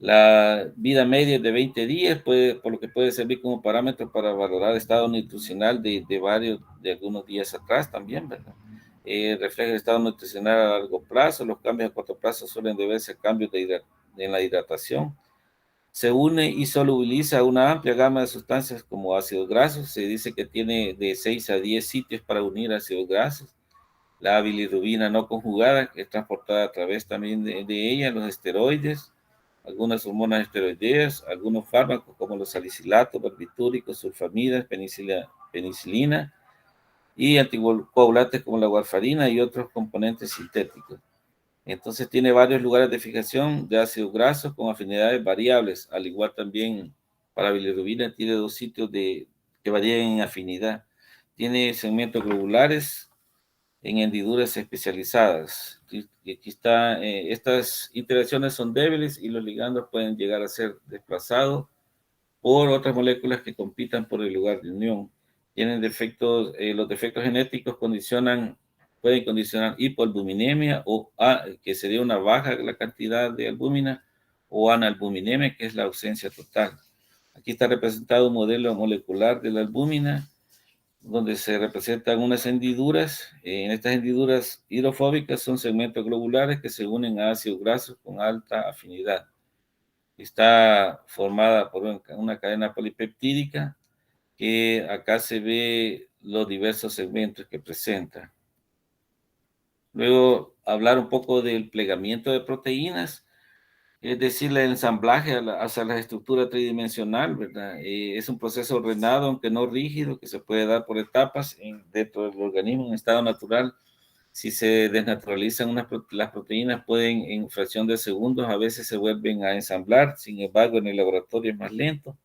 La vida media es de 20 días, por lo que puede servir como parámetro para valorar el estado nutricional de algunos días atrás también, ¿verdad? Refleja el estado nutricional a largo plazo. Los cambios a corto plazo suelen deberse a cambios en la hidratación. Se une y solubiliza una amplia gama de sustancias como ácidos grasos. Se dice que tiene de 6 a 10 sitios para unir ácidos grasos. La bilirrubina no conjugada, que es transportada a través también de ella, los esteroides, algunas hormonas esteroideas, algunos fármacos como los salicilatos, barbitúricos, sulfamidas, penicilina y anticoagulantes como la warfarina y otros componentes sintéticos. Entonces tiene varios lugares de fijación de ácidos grasos con afinidades variables, al igual también para bilirrubina tiene 2 sitios que varían en afinidad. Tiene segmentos globulares en hendiduras especializadas. Y aquí está, estas interacciones son débiles y los ligandos pueden llegar a ser desplazados por otras moléculas que compitan por el lugar de unión. Tienen defectos, los defectos genéticos pueden condicionar hipoalbuminemia que sería una baja la cantidad de albúmina, o analbuminemia, que es la ausencia total. Aquí está representado un modelo molecular de la albúmina, donde se representan unas hendiduras. En estas hendiduras hidrofóbicas son segmentos globulares que se unen a ácidos grasos con alta afinidad. Está formada por una cadena polipeptídica que acá se ve los diversos segmentos que presenta. Luego, hablar un poco del plegamiento de proteínas, es decir, el ensamblaje hacia la estructura tridimensional, ¿verdad? Es un proceso ordenado, aunque no rígido, que se puede dar por etapas dentro del organismo en estado natural. Si se desnaturalizan las proteínas, pueden en fracción de segundos a veces se vuelven a ensamblar. Sin embargo, en el laboratorio es más lento.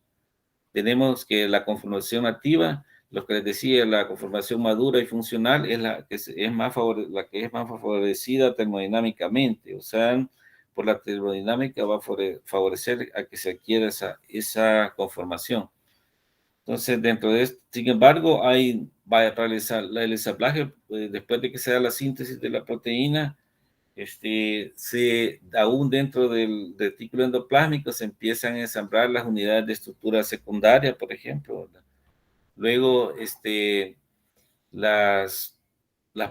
Tenemos que la conformación activa, lo que les decía, la conformación madura y funcional es la que es más favorecida termodinámicamente. O sea, por la termodinámica va a favorecer a que se adquiera esa conformación. Entonces, dentro de esto, sin embargo, va a realizar el ensamblaje, después de que se da la síntesis de la proteína. Aún dentro del retículo endoplásmico se empiezan a ensamblar las unidades de estructura secundaria, por ejemplo, ¿verdad? Luego, las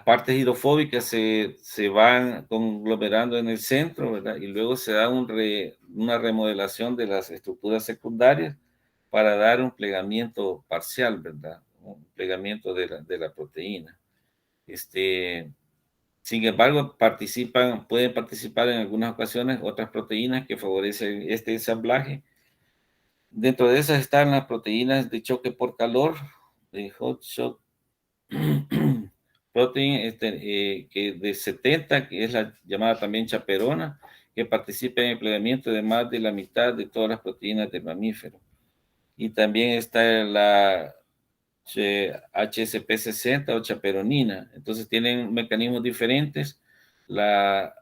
partes hidrofóbicas se van conglomerando en el centro, ¿verdad? Y luego se da una remodelación de las estructuras secundarias para dar un plegamiento parcial, ¿verdad? Un plegamiento de la proteína. Sin embargo, pueden participar en algunas ocasiones otras proteínas que favorecen este ensamblaje. Dentro de esas están las proteínas de choque por calor, de hot shock protein, que de 70, que es la llamada también chaperona, que participa en el plegamiento de más de la mitad de todas las proteínas del mamífero. Y también está la HSP60 o chaperonina. Entonces tienen mecanismos diferentes. La,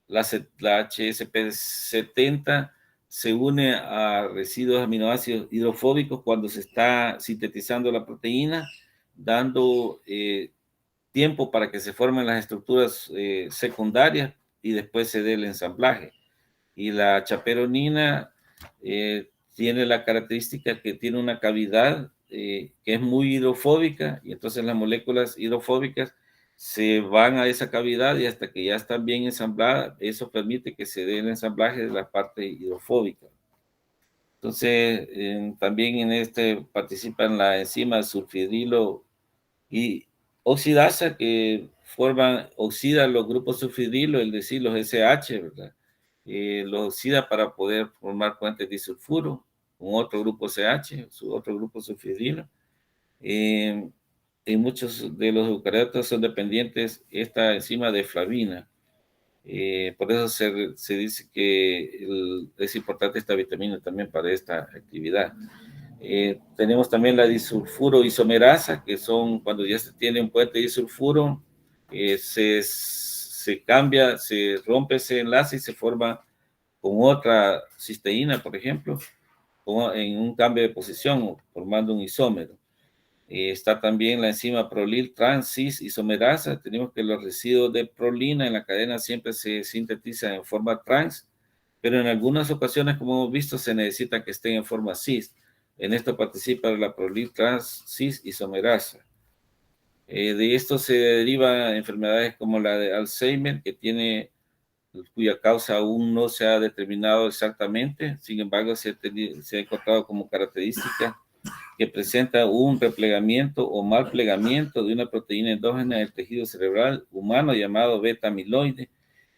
la HSP70 se une a residuos aminoácidos hidrofóbicos cuando se está sintetizando la proteína, dando tiempo para que se formen las estructuras secundarias y después se dé el ensamblaje. Y la chaperonina tiene la característica que tiene una cavidad que es muy hidrofóbica, y entonces las moléculas hidrofóbicas se van a esa cavidad y hasta que ya están bien ensambladas, eso permite que se dé el ensamblaje de la parte hidrofóbica. Entonces, también en participan la enzima sulfidrilo y oxidasa, que oxidan los grupos sulfidrilo, es decir, los SH, ¿verdad? Los oxida para poder formar puentes disulfuro con otro grupo CH, otro grupo sulfidrilo. En muchos de los eucariotas son dependientes esta enzima de flavina. Por eso se dice que es importante esta vitamina también para esta actividad. Tenemos también la disulfuro isomerasa, que son cuando ya se tiene un puente disulfuro, se cambia, se rompe ese enlace y se forma con otra cisteína, por ejemplo, en un cambio de posición, formando un isómero. Está también la enzima prolil trans cis isomerasa. Tenemos que los residuos de prolina en la cadena siempre se sintetizan en forma trans, pero en algunas ocasiones, como hemos visto, se necesita que estén en forma cis. En esto participa la prolil trans cis isomerasa. De esto se derivan enfermedades como la de Alzheimer, cuya causa aún no se ha determinado exactamente. Sin embargo, se ha encontrado como característica que presenta un replegamiento o mal plegamiento de una proteína endógena del tejido cerebral humano llamado beta amiloide,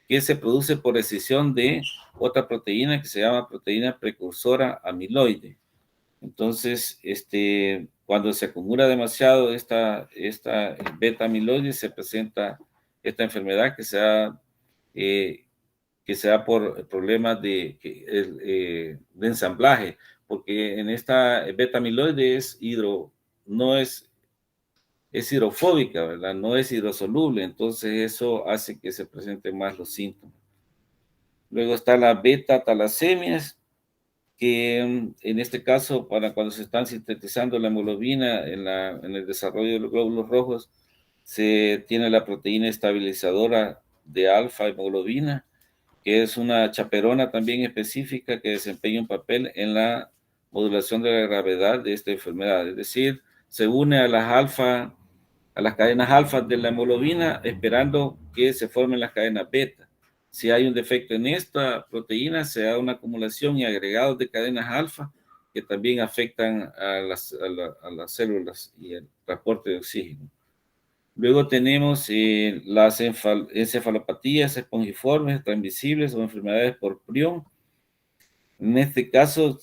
que se produce por escisión de otra proteína que se llama proteína precursora amiloide. Entonces, cuando se acumula demasiado esta beta amiloide, se presenta esta enfermedad eh, que se da por problemas de ensamblaje, porque en esta beta amiloide no es hidrofóbica, ¿verdad? No es hidrosoluble, entonces eso hace que se presenten más los síntomas. Luego está la beta talasemias, que en este caso, para cuando se están sintetizando la hemoglobina en el desarrollo de los glóbulos rojos, se tiene la proteína estabilizadora de alfa hemoglobina, que es una chaperona también específica que desempeña un papel en la modulación de la gravedad de esta enfermedad. Es decir, se une a las cadenas alfa de la hemoglobina, esperando que se formen las cadenas beta. Si hay un defecto en esta proteína, se da una acumulación y agregados de cadenas alfa que también afectan a las células y el transporte de oxígeno. Luego tenemos las encefalopatías espongiformes, transmisibles o enfermedades por prión. En este caso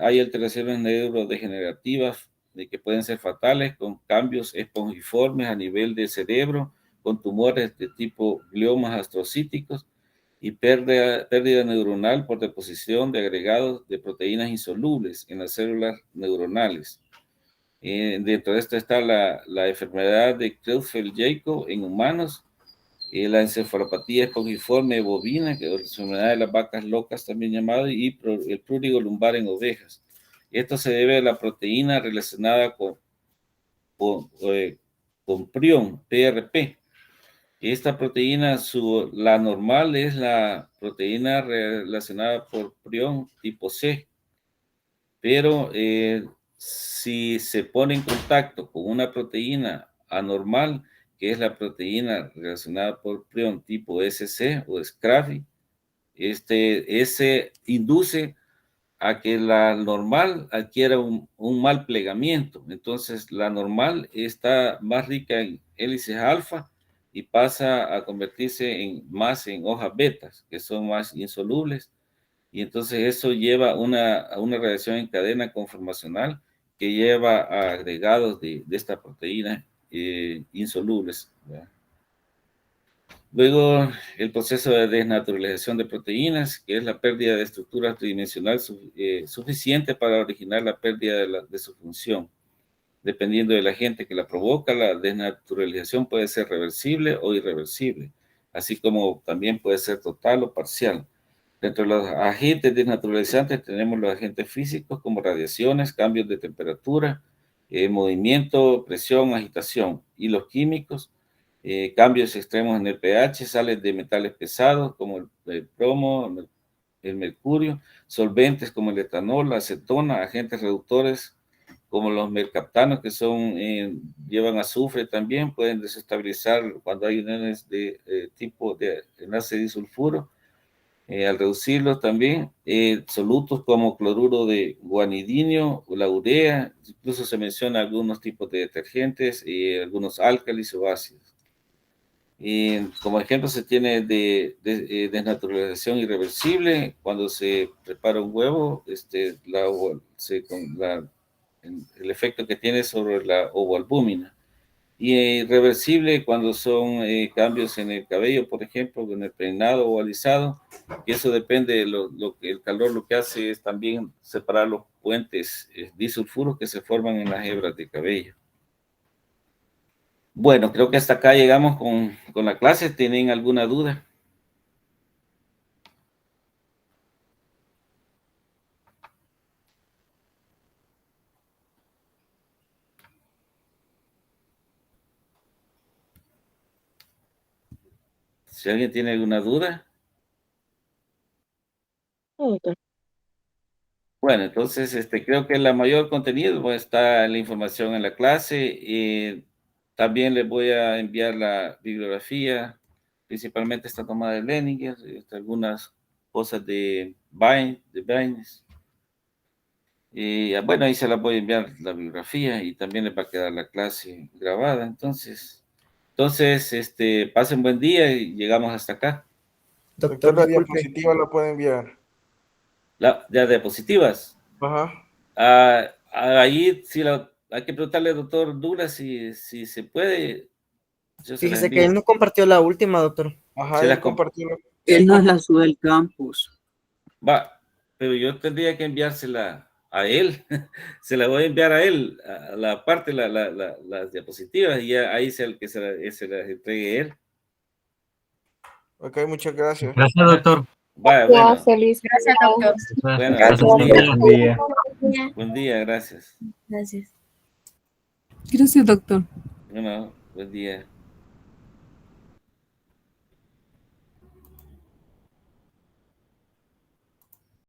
hay alteraciones neurodegenerativas de que pueden ser fatales con cambios espongiformes a nivel del cerebro, con tumores de tipo gliomas astrocíticos y pérdida neuronal por deposición de agregados de proteínas insolubles en las células neuronales. Dentro de esto está la enfermedad de Creutzfeldt-Jakob en humanos, la encefalopatía espongiforme bovina, que es la enfermedad de las vacas locas también llamada, y el prurigo lumbar en ovejas. Esto se debe a la proteína relacionada con, eh, con prión, PRP. Esta proteína, la normal es la proteína relacionada por prión tipo C, pero si se pone en contacto con una proteína anormal, que es la proteína relacionada por prión tipo SC o SCRAVI, ese induce a que la normal adquiera un mal plegamiento. Entonces, la normal está más rica en hélices alfa y pasa a convertirse más en hojas betas, que son más insolubles, y entonces eso lleva a una reacción en cadena conformacional que lleva a agregados de esta proteína insolubles, ¿verdad? Luego, el proceso de desnaturalización de proteínas, que es la pérdida de estructura tridimensional suficiente para originar la pérdida de su función. Dependiendo del agente que la provoca, la desnaturalización puede ser reversible o irreversible, así como también puede ser total o parcial. Dentro de los agentes desnaturalizantes tenemos los agentes físicos como radiaciones, cambios de temperatura, movimiento, presión, agitación. Y los químicos, cambios extremos en el pH, sales de metales pesados como el plomo, el mercurio, solventes como el etanol, la acetona, agentes reductores como los mercaptanos que llevan azufre también, pueden desestabilizar cuando hay uniones de tipo de enlace disulfuro. Al reducirlos también, solutos como cloruro de guanidinio o la urea, incluso se menciona algunos tipos de detergentes y algunos álcalis o ácidos. Como ejemplo se tiene desnaturalización irreversible cuando se prepara un huevo, el efecto que tiene sobre la ovoalbúmina. Y irreversible cuando son cambios en el cabello, por ejemplo, en el peinado o alisado, y eso depende de lo que el calor lo que hace es también separar los puentes disulfuros que se forman en las hebras de cabello. Bueno, creo que hasta acá llegamos con la clase. ¿Tienen alguna duda? Si alguien tiene alguna duda. Bueno, entonces creo que la mayor contenido pues, está la información en la clase. También les voy a enviar la bibliografía, principalmente esta toma de Leninger, algunas cosas de Baines. Bueno, ahí se las voy a enviar la bibliografía y también les va a quedar la clase grabada. Entonces, pasen buen día y llegamos hasta acá. Doctor, la disculpe. diapositiva la puede enviar. Las diapositivas. Ajá. Ahí sí hay que preguntarle al doctor Dura si se puede. Yo se las Fíjese que él envío. no compartió la última, doctor. Ajá, Se las él compartió. Él nos la sube al campus. Va, pero yo tendría que enviársela a él. Se la voy a enviar a él, a la parte, las diapositivas, y ahí sea el que se las entregue él. Ok, muchas gracias. Gracias, doctor. Vaya, bueno. Feliz. Gracias, doctor. Bueno, Gracias. buen día. Buen día. Buen día, gracias. Gracias. Gracias, doctor. Bueno, buen día.